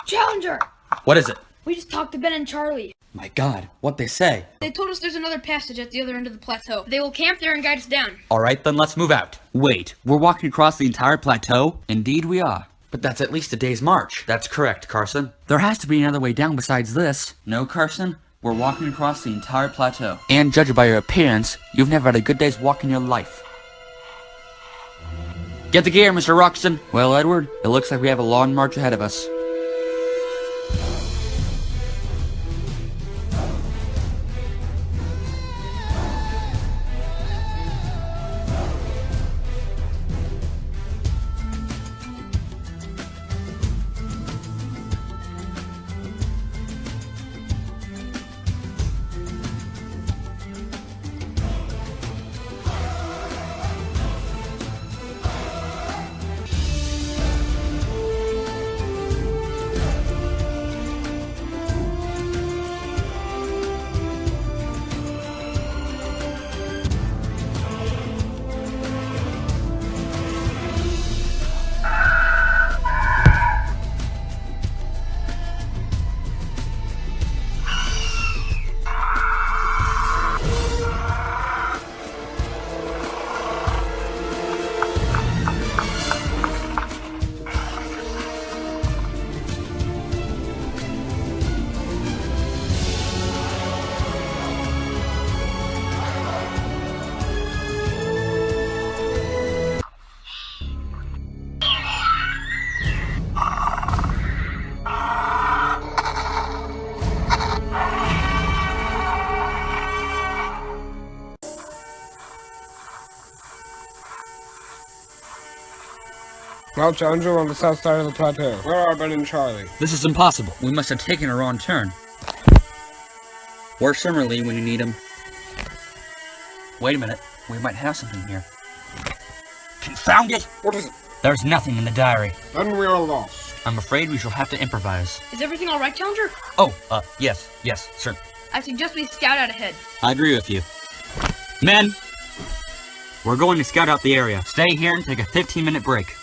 Challenger! What is it? We just talked to Ben and Charlie. My God, what'd they say? They told us there's another passage at the other end of the plateau. They will camp there and guide us down. Alright, then let's move out. Wait, we're walking across the entire plateau? Indeed we are. But that's at least a day's march. That's correct, Carson. There has to be another way down besides this. No, Carson? We're walking across the entire plateau. And judging by your appearance, you've never had a good day's walk in your life. Get the gear, Mr. Roxton. Well, Edward, it looks like we have a long march ahead of us. Well, Challenger, we're on the south side of the plateau. Where are Ben and Charlie? This is impossible. We must have taken a wrong turn. Where's Summerlee when you need him? Wait a minute. We might have something here. Confound it! What is it? There's nothing in the diary. Then we are lost. I'm afraid we shall have to improvise. Is everything alright, Challenger? Oh, yes, sir. I suggest we scout out ahead. I agree with you. Men! We're going to scout out the area. Stay here and take a 15-minute break.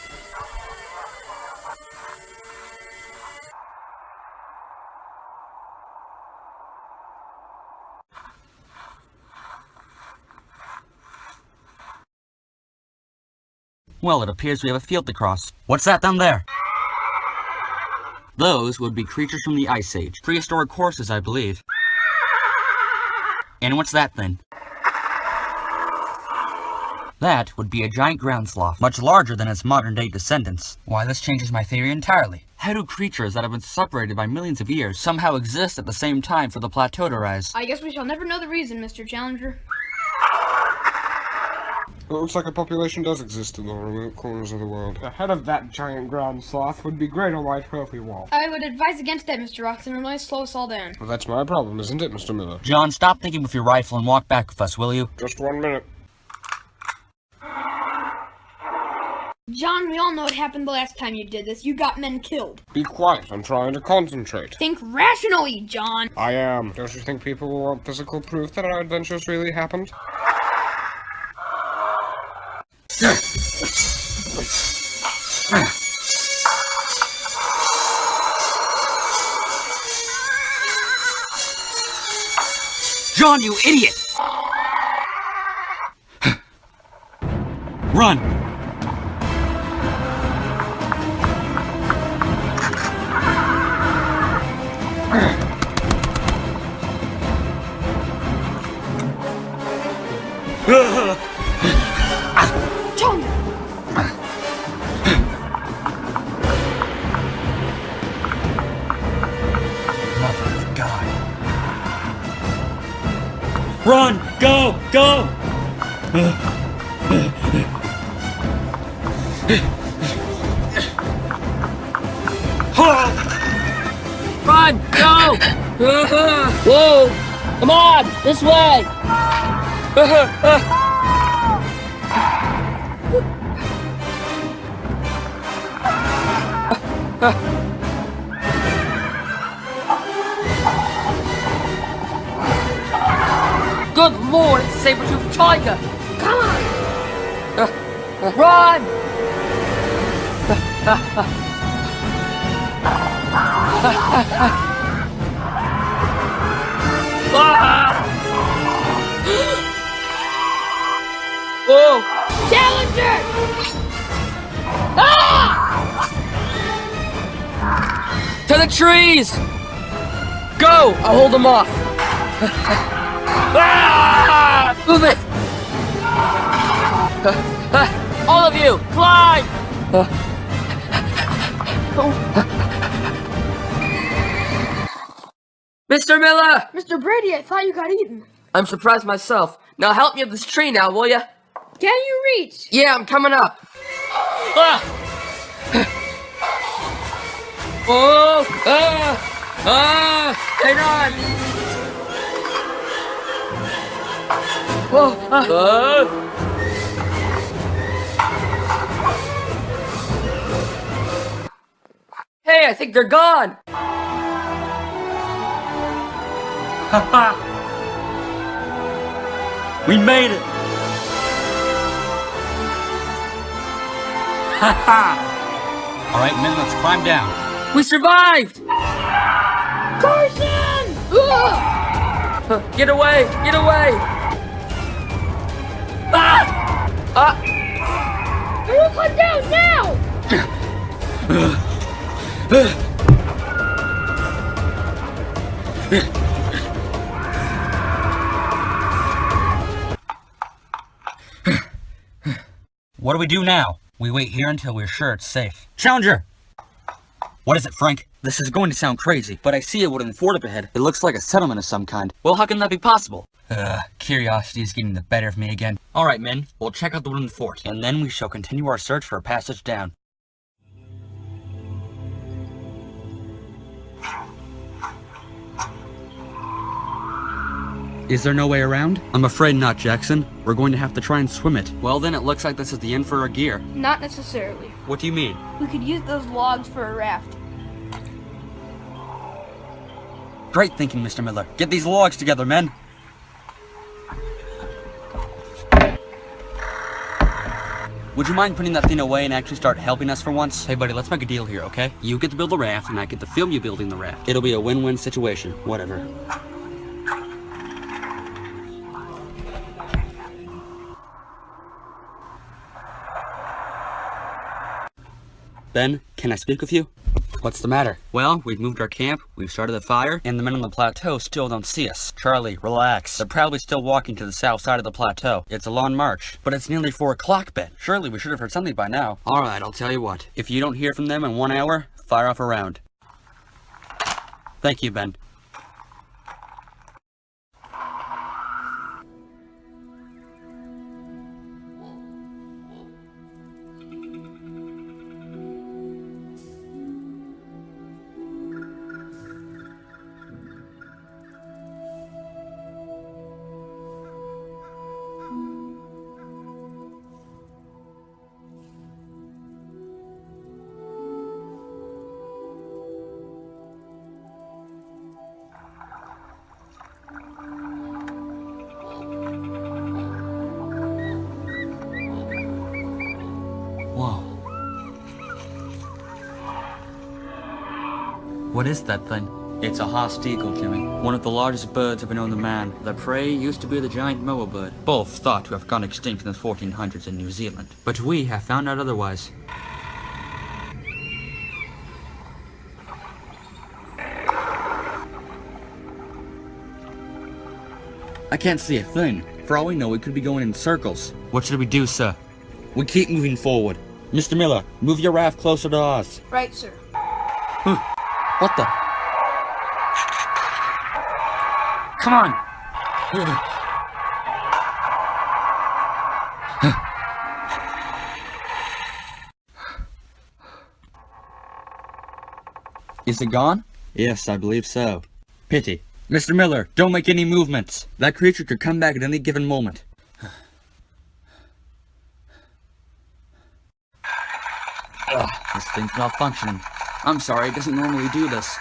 Well, it appears we have a field to cross. What's that down there? Those would be creatures from the Ice Age. Prehistoric horses, I believe. And what's that then? That would be a giant ground sloth, much larger than its modern-day descendants. Why, this changes my theory entirely. How do creatures that have been separated by millions of years somehow exist at the same time for the plateau to rise? I guess we shall never know the reason, Mr. Challenger. It looks like a population does exist in the remote corners of the world. The head of that giant ground sloth would be great on my trophy wall. I would advise against that, Mr. Roxton. It might slow us all down. Well, that's my problem, isn't it, Mr. Miller? John, stop thinking with your rifle and walk back with us, will you? Just 1 minute. John, we all know what happened the last time you did this. You got men killed. Be quiet, I'm trying to concentrate. Think rationally, John. I am. Don't you think people will want physical proof that our adventures really happened? John, you idiot! Run! John! Mother of God. Run! Go! Run! Go! Whoa! Come on! This way! Good lord, it's a saber-toothed tiger! Come on! Run! Whoa! Challenger! To the trees! Go! I'll hold them off. Move it! All of you, climb! Mr. Miller! Mr. Brady, I thought you got eaten. I'm surprised myself. Now help me up this tree now, will ya? Can you reach? Yeah, I'm coming up. Oh! Hang on! Hey, I think they're gone! We made it! Alright, men, let's climb down. We survived! Carson! Get away! Get away! Everyone climb down now! What do we do now? We wait here until we're sure it's safe. Challenger! What is it, Frank? This is going to sound crazy, but I see a wooden fort up ahead. It looks like a settlement of some kind. Well, how can that be possible? Curiosity is getting the better of me again. Alright, men, we'll check out the wooden fort, and then we shall continue our search for a passage down. Is there no way around? I'm afraid not, Jackson. We're going to have to try and swim it. Well, then it looks like this is the end for our gear. Not necessarily. What do you mean? We could use those logs for a raft. Great thinking, Mr. Miller. Get these logs together, men. Would you mind putting that thing away and actually start helping us for once? Hey, buddy, let's make a deal here, okay? You get to build the raft, and I get to film you building the raft. It'll be a win-win situation. Whatever. Ben, can I speak with you? What's the matter? Well, we've moved our camp, we've started a fire, and the men on the plateau still don't see us. Charlie, relax. They're probably still walking to the south side of the plateau. It's a long march. But it's nearly 4 o'clock, Ben. Surely we should have heard something by now. Alright, I'll tell you what. If you don't hear from them in 1 hour, fire off a round. Thank you, Ben. What is that thing? It's a host eagle, Jimmy. One of the largest birds ever known to man. The prey used to be the giant moa bird, both thought to have gone extinct in the 1400s in New Zealand. But we have found out otherwise. I can't see a thing. For all we know, we could be going in circles. What should we do, sir? We keep moving forward. Mr. Miller, move your raft closer to us. Right, sir. What the? Come on! Is it gone? Yes, I believe so. Pity. Mr. Miller, don't make any movements. That creature could come back at any given moment. Ugh, this thing's malfunctioning. I'm sorry, it doesn't normally do this.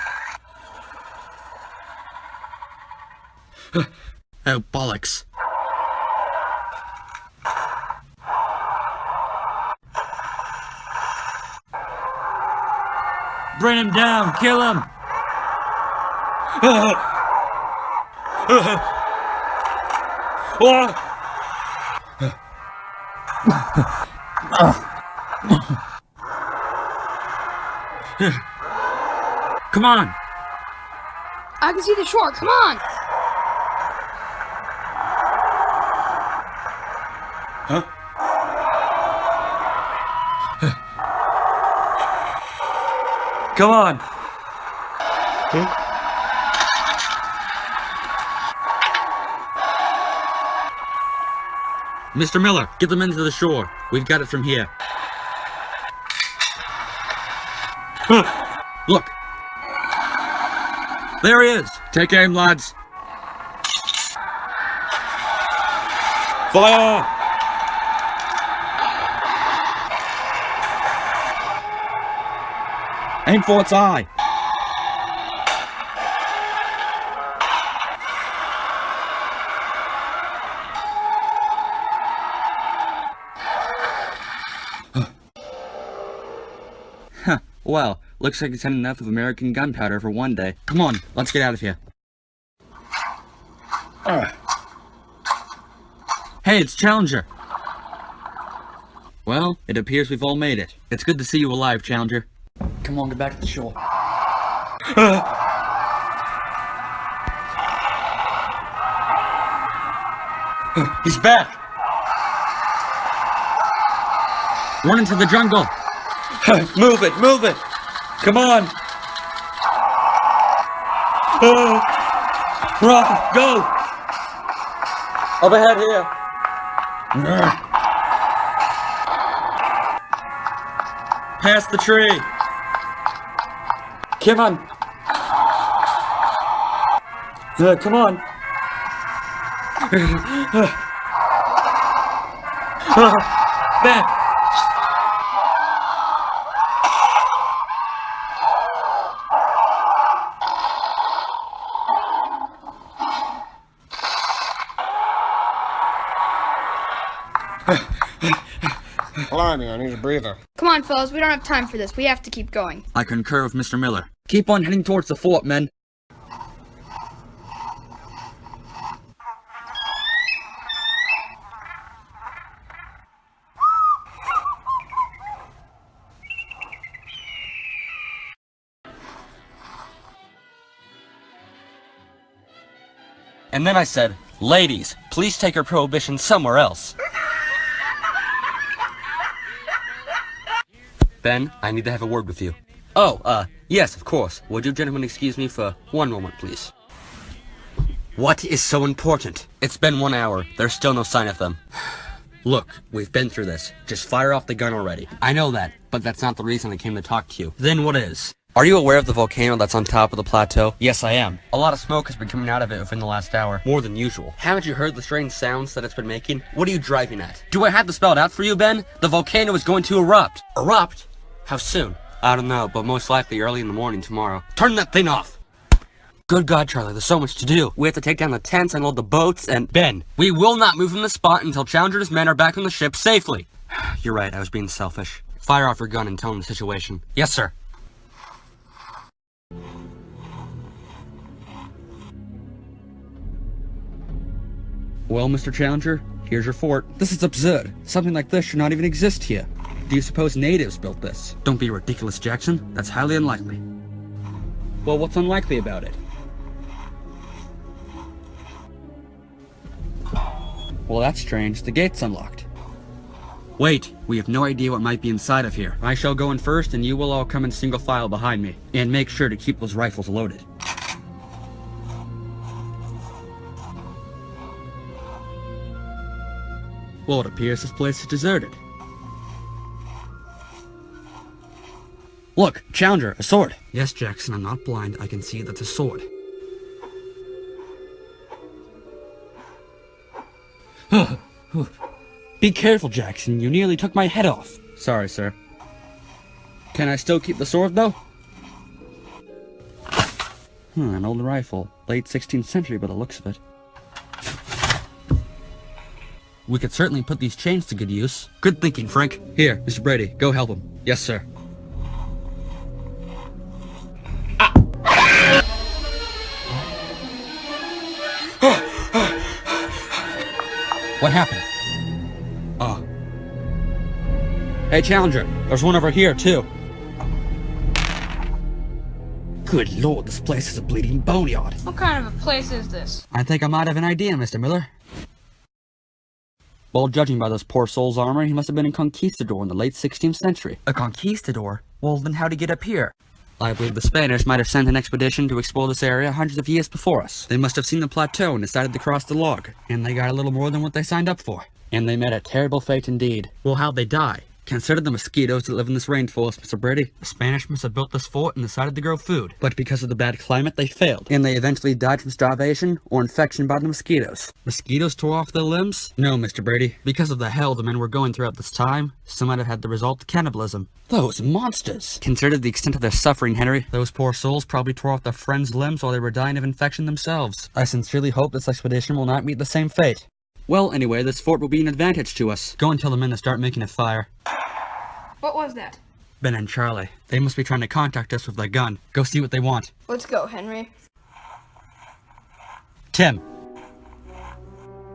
Oh, bollocks. Bring him down! Kill him! Come on! I can see the shore. Come on! Huh? Come on! Mr. Miller, get them into the shore. We've got it from here. Look! There he is! Take aim, lads! Fire! Aim for its eye! Huh, well, looks like it's had enough of American gunpowder for one day. Come on, let's get out of here. Hey, it's Challenger! Well, it appears we've all made it. It's good to see you alive, Challenger. Come on, get back to the shore. He's back! Run into the jungle! Move it, move it! Come on! Run, go! Up ahead here! Past the tree! Come on! Come on! Back! Blimey, I need a breather. Come on, fellas. We don't have time for this. We have to keep going. I concur with Mr. Miller. Keep on heading towards the fort, men. And then I said, ladies, please take your prohibition somewhere else. Ben, I need to have a word with you. Oh, yes, of course. Would you gentlemen excuse me for one moment, please? What is so important? It's been 1 hour. There's still no sign of them. Look, we've been through this. Just fire off the gun already. I know that, but that's not the reason I came to talk to you. Then what is? Are you aware of the volcano that's on top of the plateau? Yes, I am. A lot of smoke has been coming out of it within the last hour. More than usual. Haven't you heard the strange sounds that it's been making? What are you driving at? Do I have to spell it out for you, Ben? The volcano is going to erupt. Erupt? How soon? I don't know, but most likely early in the morning tomorrow. Turn that thing off! Good God, Charlie, there's so much to do. We have to take down the tents and load the boats and... Ben, we will not move from the spot until Challenger and his men are back on the ship safely. You're right, I was being selfish. Fire off your gun and tell him the situation. Yes, sir. Well, Mr. Challenger, here's your fort. This is absurd. Something like this should not even exist here. Do you suppose natives built this? Don't be ridiculous, Jackson. That's highly unlikely. Well, what's unlikely about it? Well, that's strange. The gate's unlocked. Wait, we have no idea what might be inside of here. I shall go in first, and you will all come in single file behind me. And make sure to keep those rifles loaded. Well, it appears this place is deserted. Look, Challenger, a sword. Yes, Jackson, I'm not blind. I can see that's a sword. Be careful, Jackson. You nearly took my head off. Sorry, sir. Can I still keep the sword, though? An old rifle. Late 16th century by the looks of it. We could certainly put these chains to good use. Good thinking, Frank. Here, Mr. Brady, go help him. Yes, sir. What happened? Hey, Challenger, there's one over here, too. Good lord, this place is a bleeding boneyard. What kind of a place is this? I think I might have an idea, Mr. Miller. Well, judging by those poor soul's armor, he must have been a conquistador in the late 16th century. A conquistador? Well, then how'd he get up here? I believe the Spanish might have sent an expedition to explore this area hundreds of years before us. They must have seen the plateau and decided to cross the log. And they got a little more than what they signed up for. And they met a terrible fate indeed. Well, how'd they die? Consider the mosquitoes that live in this rainforest, Mr. Brady. The Spanish must have built this fort and decided to grow food. But because of the bad climate, they failed. And they eventually died from starvation or infection by the mosquitoes. Mosquitoes tore off their limbs? No, Mr. Brady. Because of the hell the men were going through at this time, some might have had the result of cannibalism. Those monsters! Consider the extent of their suffering, Henry. Those poor souls probably tore off their friends' limbs while they were dying of infection themselves. I sincerely hope this expedition will not meet the same fate. Well, anyway, this fort will be an advantage to us. Go and tell the men to start making a fire. What was that? Ben and Charlie. They must be trying to contact us with their gun. Go see what they want. Let's go, Henry. Tim,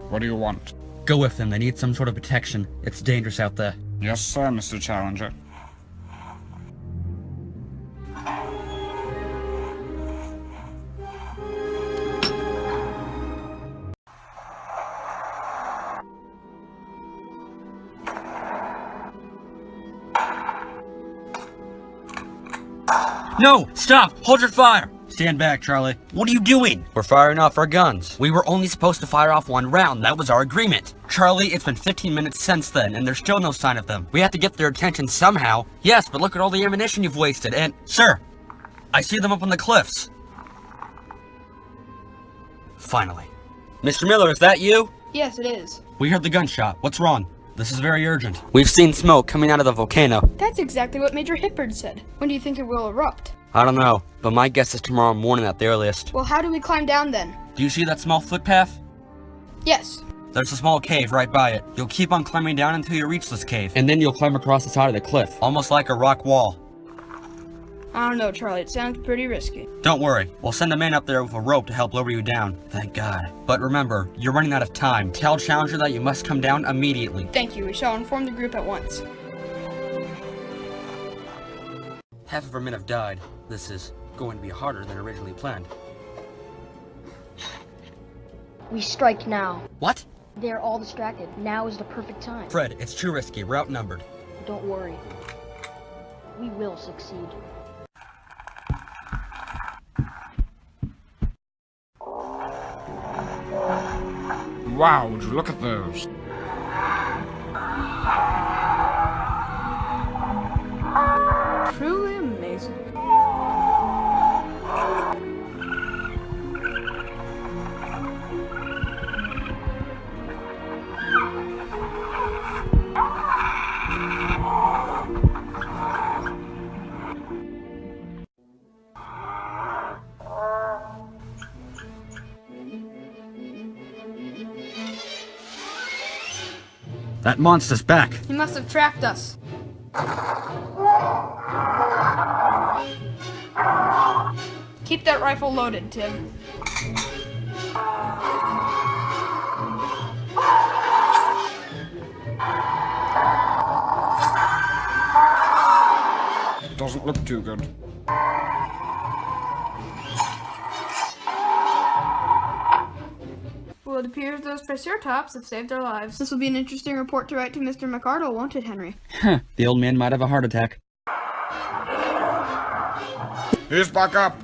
What do you want? go with them. They need some sort of protection. It's dangerous out there. Yes, sir, Mr. Challenger. No! Stop! Hold your fire! Stand back, Charlie. What are you doing? We're firing off our guns. We were only supposed to fire off one round. That was our agreement. Charlie, it's been 15 minutes since then, and there's still no sign of them. We have to get their attention somehow. Yes, but look at all the ammunition you've wasted, and... Sir! I see them up on the cliffs. Finally. Mr. Miller, is that you? Yes, it is. We heard the gunshot. What's wrong? This is very urgent. We've seen smoke coming out of the volcano. That's exactly what Major Hibbard said. When do you think it will erupt? I don't know, but my guess is tomorrow morning at the earliest. Well, how do we climb down then? Do you see that small footpath? Yes. There's a small cave right by it. You'll keep on climbing down until you reach this cave. And then you'll climb across the side of the cliff, almost like a rock wall. I don't know, Charlie. It sounds pretty risky. Don't worry. We'll send a man up there with a rope to help lower you down. Thank God. But remember, you're running out of time. Tell Challenger that you must come down immediately. Thank you. We shall inform the group at once. Half of our men have died. This is going to be harder than originally planned. We strike now. What? They're all distracted. Now is the perfect time. Fred, it's too risky. We're outnumbered. Don't worry. We will succeed. Wow, would you look at those? Truly amazing. That monster's back. He must have tracked us. Keep that rifle loaded, Tim. Doesn't look too good. Well, it appears those Triceratops have saved our lives. This will be an interesting report to write to Mr. McArdle, won't it, Henry? The old man might have a heart attack. He's back up!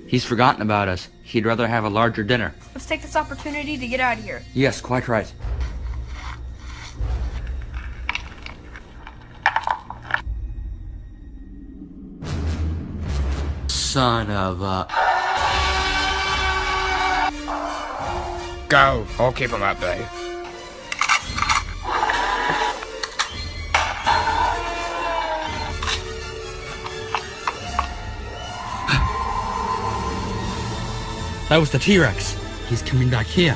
He's forgotten about us. He'd rather have a larger dinner. Let's take this opportunity to get out of here. Yes, quite right. Son of a... Go. I'll keep him at bay. That was the T-Rex. He's coming back here.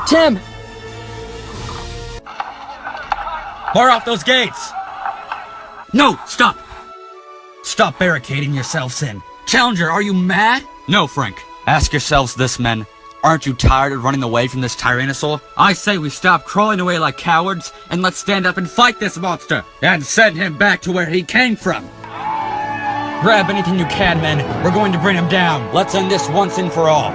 Tim! Bar off those gates! No, stop! Stop barricading yourselves in. Challenger, are you mad? No, Frank. Ask yourselves this, men. Aren't you tired of running away from this Tyrannosaur? I say we stop crawling away like cowards, and let's stand up and fight this monster, and send him back to where he came from. Grab anything you can, men. We're going to bring him down. Let's end this once and for all.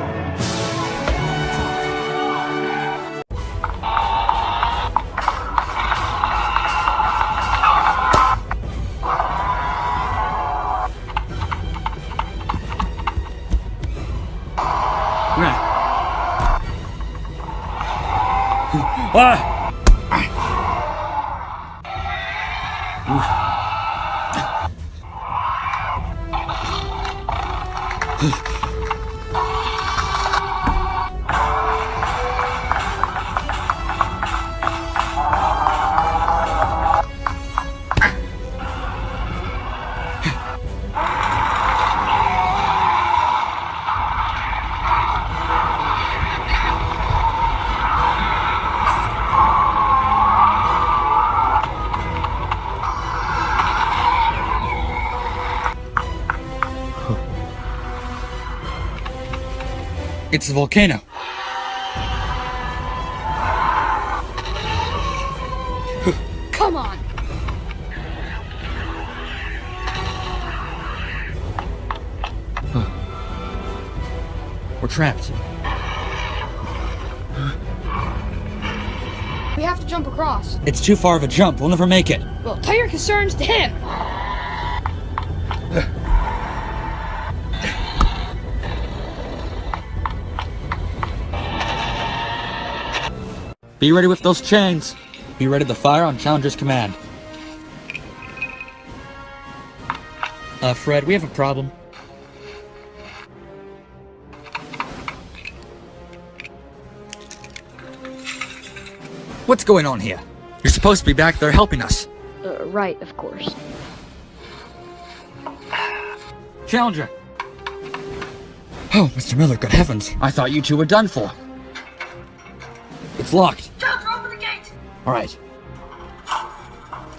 It's a volcano. Come on! We're trapped. We have to jump across. It's too far of a jump. We'll never make it. Well, tell your concerns to him! Be ready with those chains. Be ready to fire on Challenger's command. Fred, we have a problem. What's going on here? You're supposed to be back there helping us. Right, of course. Challenger! Oh, Mr. Miller, good heavens. I thought you two were done for. It's locked. Challenger, open the gate! Alright.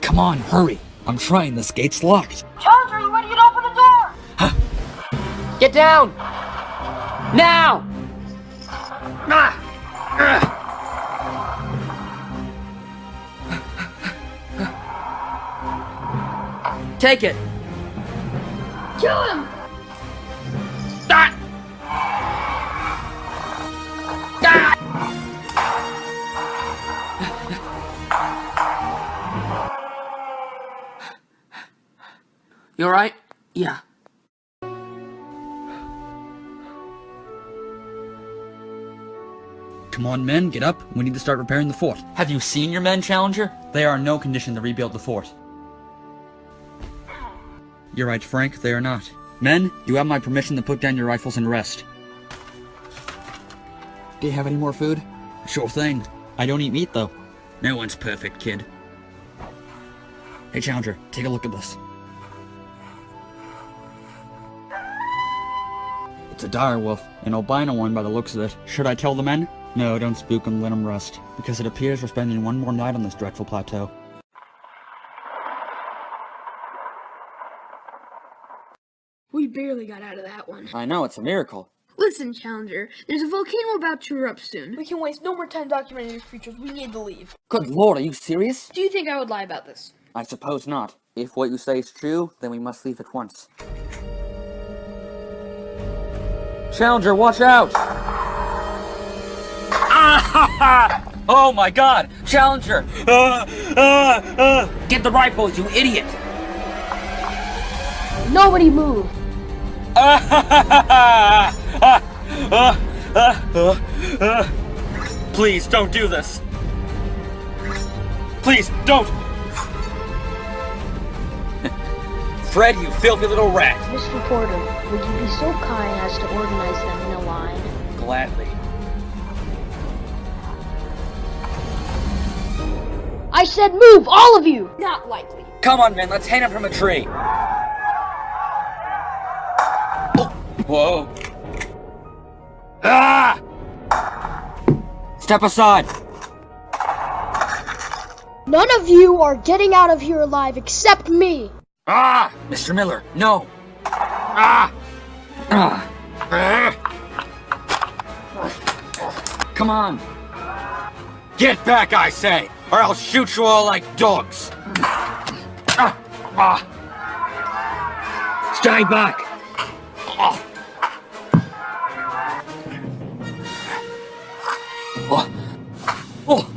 Come on, hurry. I'm trying. This gate's locked. Challenger, are you ready to open the door? Get down! Now! Take it! Kill him! You alright? Yeah. Come on, men, get up. We need to start repairing the fort. Have you seen your men, Challenger? They are in no condition to rebuild the fort. You're right, Frank, they are not. Men, you have my permission to put down your rifles and rest. Do you have any more food? Sure thing. I don't eat meat, though. No one's perfect, kid. Hey, Challenger, take a look at this. It's a dire wolf, an albino one by the looks of it. Should I tell the men? No, don't spook them, let them rest. Because it appears we're spending one more night on this dreadful plateau. We barely got out of that one. I know, it's a miracle. Listen, Challenger, there's a volcano about to erupt soon. We can waste no more time documenting these creatures. We need to leave. Good lord, are you serious? Do you think I would lie about this? I suppose not. If what you say is true, then we must leave at once. Challenger, watch out! Oh my god! Challenger! Get the rifles, you idiot! Nobody move! Please, don't do this. Please, don't! Fred, you filthy little rat! Mr. Porter, would you be so kind as to organize them in a line? Gladly. I said move, all of you! Not likely. Come on, man, let's hang him from a tree. Oh. Whoa. Ah! Step aside. None of you are getting out of here alive except me! Ah! Mr. Miller, no! Ah! Ah! Come on! Get back, I say, or I'll shoot you all like dogs! Ah! Ah! Stay back! Ah! Oh! Oh!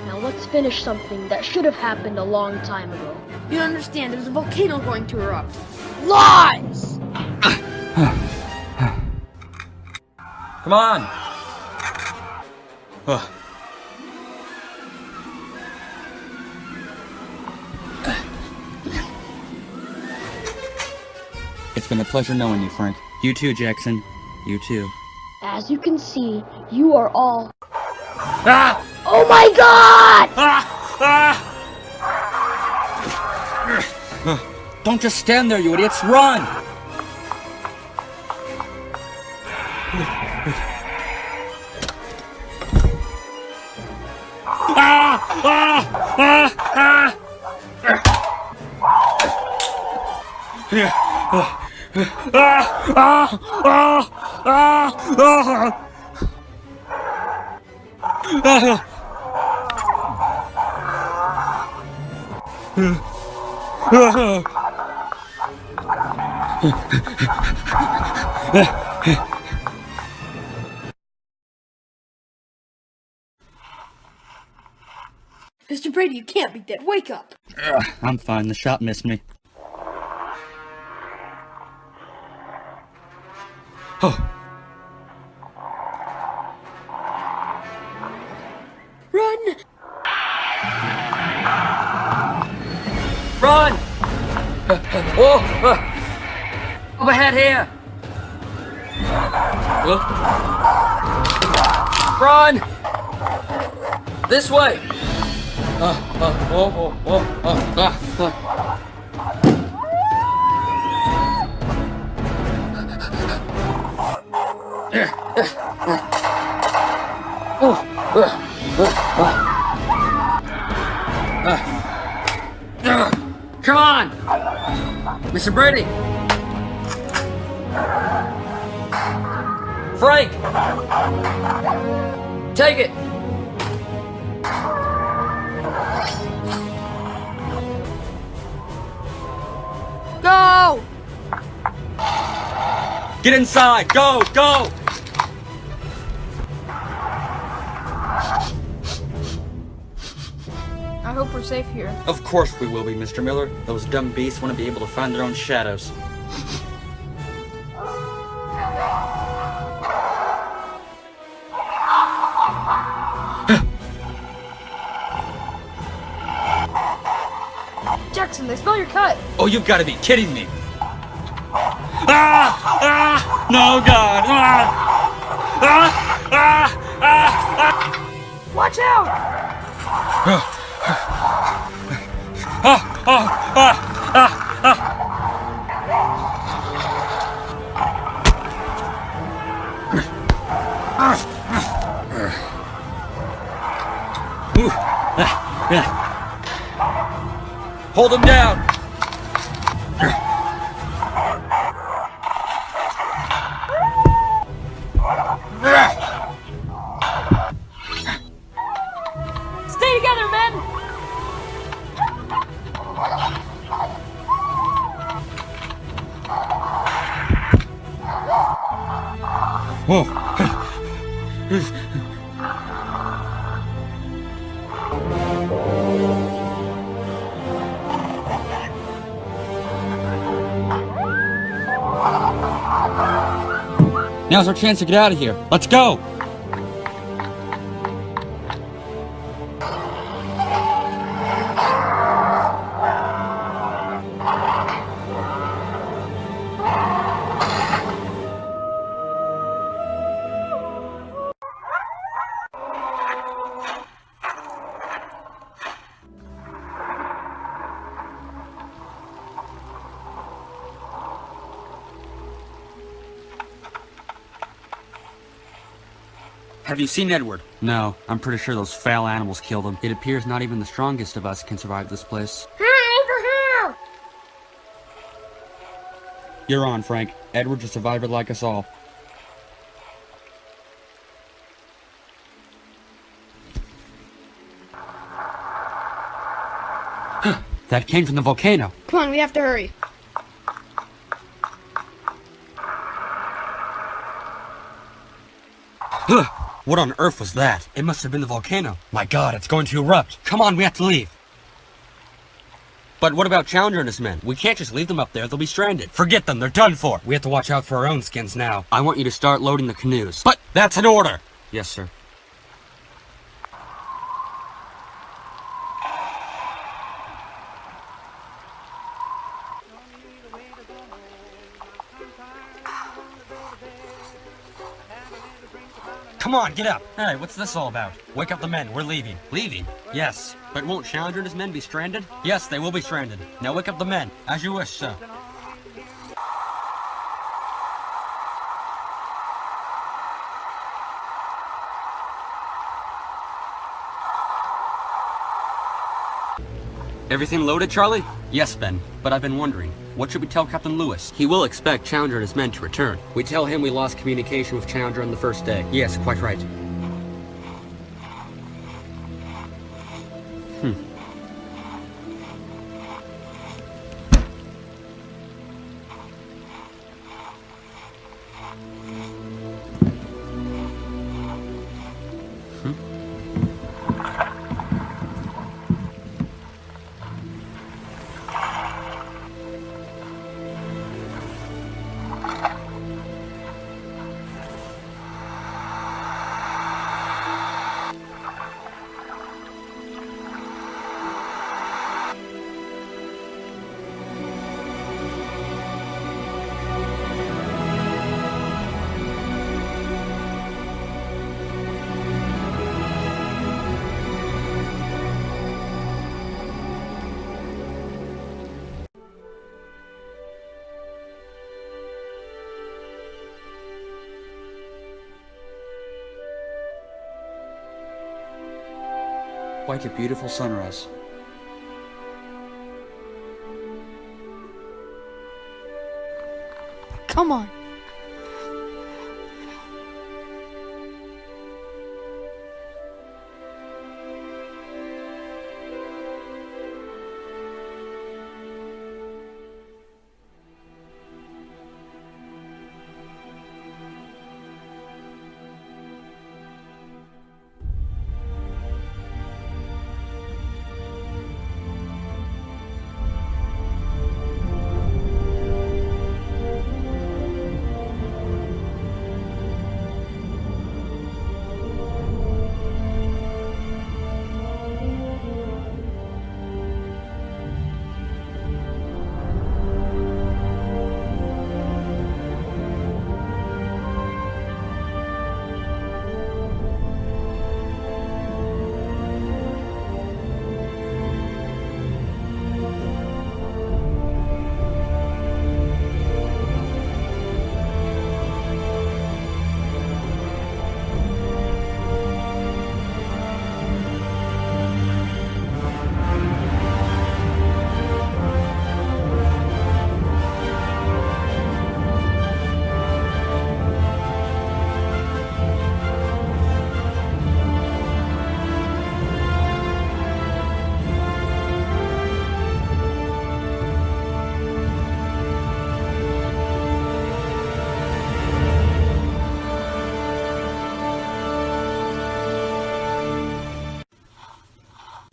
Now let's finish something that should have happened a long time ago. You don't understand, there's a volcano going to erupt. Lies! Come on! It's been a pleasure knowing you, Frank. You too, Jackson. You too. As you can see, you are all... Ah! Oh my god! Ah! Ah! Don't just stand there, you idiots! Run! Ah! Ah! Ah! Ah! Mr. Brady, you can't be dead. Wake up. I'm fine. The shot missed me. Oh. Run! Run! Oh! Overhead here! Run! This way! Come on! Mr. Brady! Frank! Take it! Go! Get inside! Go! Go! I hope we're safe here. Of course we will be, Mr. Miller. Those dumb beasts want to be able to find their own shadows. Jackson, they smell your cut. Oh, you've got to be kidding me! Ah! Ah! No, God! Ah! Ah! Ah! Ah! Watch out! Hold him down! Stay together, men! Now's our chance to get out of here. Let's go! Have you seen Edward? No, I'm pretty sure those foul animals killed him. It appears not even the strongest of us can survive this place. Hey, over here! You're on, Frank. Edward's a survivor like us all. That came from the volcano. Come on, we have to hurry. What on earth was that? It must have been the volcano. My god, it's going to erupt. Come on, we have to leave. But what about Challenger and his men? We can't just leave them up there, they'll be stranded. Forget them, they're done for. We have to watch out for our own skins now. I want you to start loading the canoes. But that's an order! Yes, sir. Come on, get up! Hey, what's this all about? Wake up the men, we're leaving. Leaving? Yes. But won't Challenger and his men be stranded? Yes, they will be stranded. Now wake up the men, as you wish, sir. Everything loaded, Charlie? Yes, Ben, but I've been wondering, what should we tell Captain Lewis? He will expect Challenger and his men to return. We tell him we lost communication with Challenger on the first day. Yes, quite right. Quite a beautiful sunrise. Come on.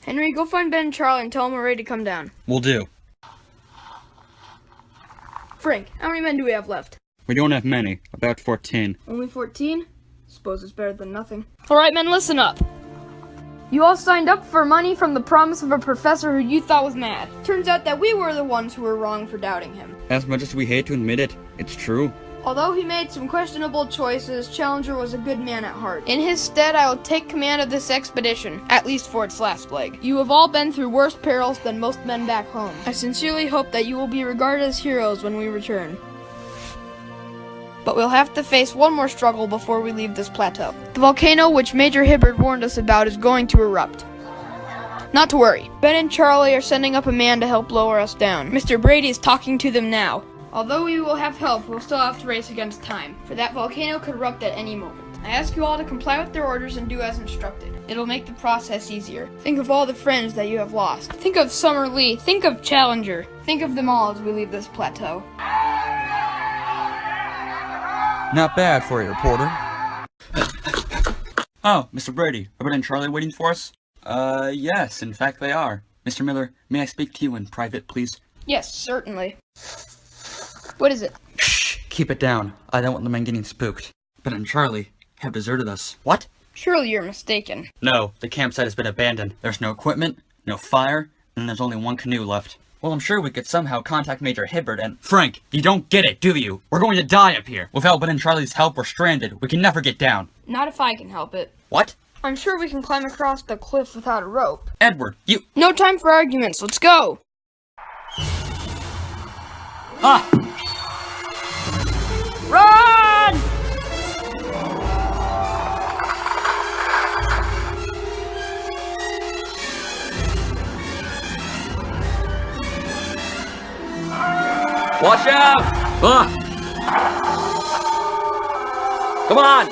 Henry, go find Ben and Charlie and tell them we're ready to come down. Will do. Frank, how many men do we have left? We don't have many. About 14. Only 14? Suppose it's better than nothing. Alright, men, listen up. You all signed up for money from the promise of a professor who you thought was mad. Turns out that we were the ones who were wrong for doubting him. As much as we hate to admit it, it's true. Although he made some questionable choices, Challenger was a good man at heart. In his stead, I will take command of this expedition, at least for its last leg. You have all been through worse perils than most men back home. I sincerely hope that you will be regarded as heroes when we return. But we'll have to face one more struggle before we leave this plateau. The volcano which Major Hibbard warned us about is going to erupt. Not to worry. Ben and Charlie are sending up a man to help lower us down. Mr. Brady is talking to them now. Although we will have help, we'll still have to race against time, for that volcano could erupt at any moment. I ask you all to comply with their orders and do as instructed. It'll make the process easier. Think of all the friends that you have lost. Think of Summer Lee. Think of Challenger. Think of them all as we leave this plateau. Not bad for you, reporter. Oh, Mr. Brady, are Ben and Charlie waiting for us? Yes, in fact they are. Mr. Miller, may I speak to you in private, please? Yes, certainly. What is it? Shh, keep it down. I don't want the men getting spooked. Ben and Charlie have deserted us. What? Surely you're mistaken. No, the campsite has been abandoned. There's no equipment, no fire, and there's only one canoe left. Well, I'm sure we could somehow contact Major Hibbard and— Frank, you don't get it, do you? We're going to die up here. Without Ben and Charlie's help, we're stranded. We can never get down. Not if I can help it. What? I'm sure we can climb across the cliff without a rope. Edward, you— No time for arguments, let's go! Ah! Run! Watch out! Come on!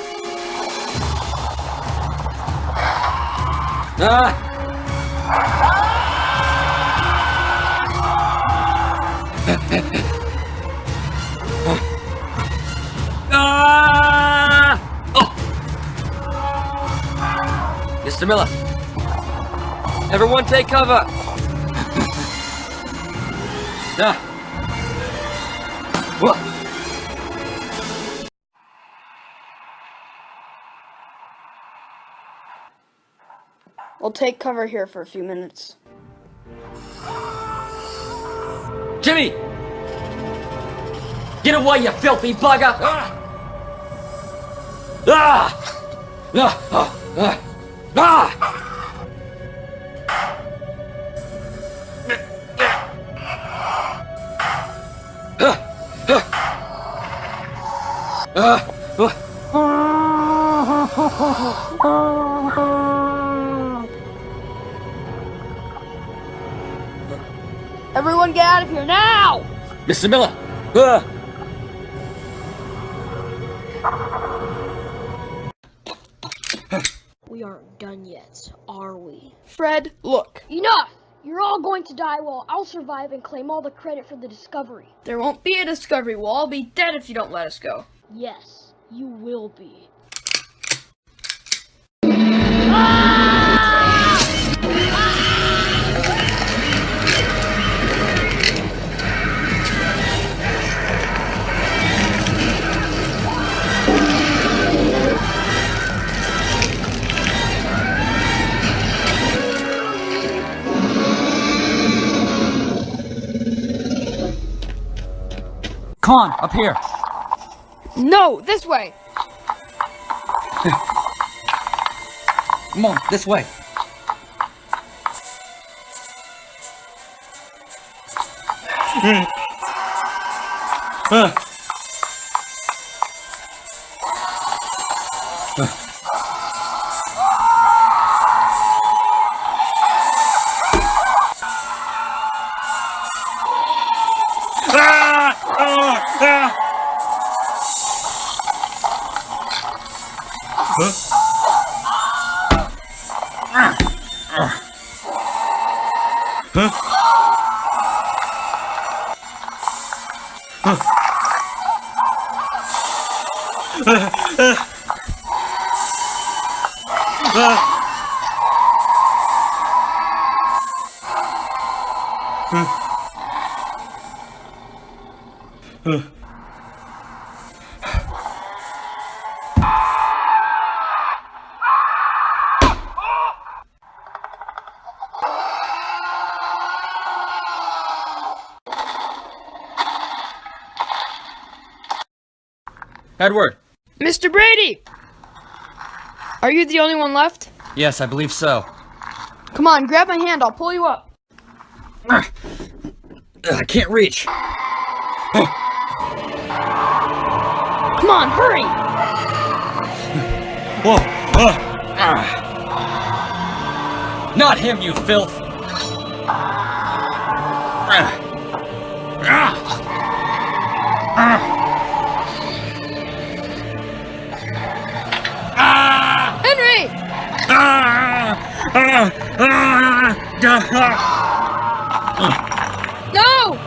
Mr. Miller! Everyone take cover! We'll take cover here for a few minutes. Jimmy! Get away, you filthy bugger! Everyone get out of here now! Mr. Miller! We aren't done yet, are we? Fred, look. Enough! You're all going to die while I'll survive and claim all the credit for the discovery. There won't be a discovery. We'll all be dead if you don't let us go. Yes, you will be. Come on, up here. No, this way. Come on, this way. Edward! Mr. Brady! Are you the only one left? Yes, I believe so. Come on, grab my hand, I'll pull you up. I can't reach. Come on, hurry! Whoa! Not him, you filth! Henry! No!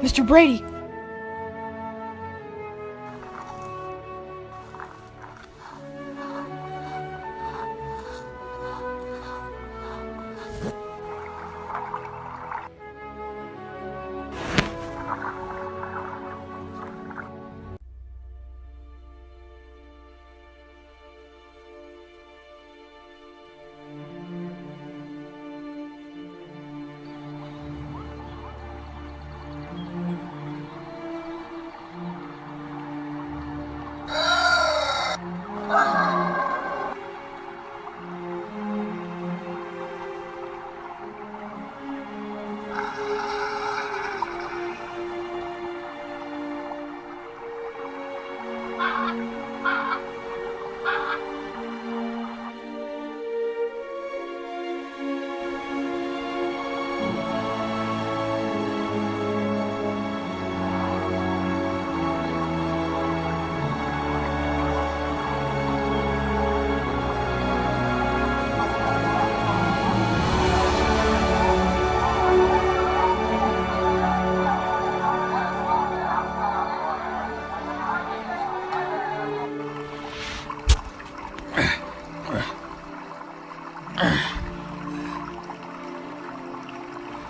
Mr. Brady!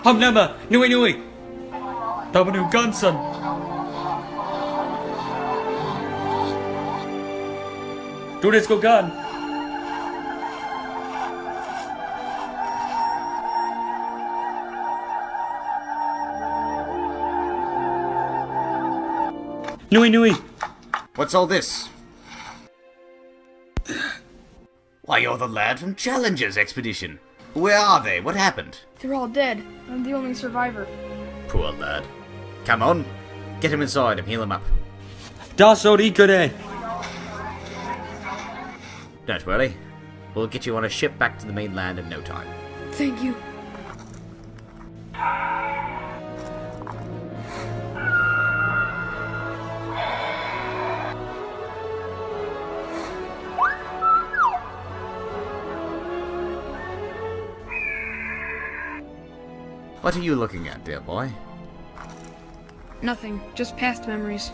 Hamnama, Nui Nui! Tabanu Gunson! Dudisko Gun! Nui Nui! What's all this? Why, you're the lad from Challenger's expedition. Where are they? What happened? They're all dead. I'm the only survivor. Poor lad. Come on. Get him inside and heal him up. Dasori Gode! Don't worry. We'll get you on a ship back to the mainland in no time. Thank you. What are you looking at, dear boy? Nothing. Just past memories.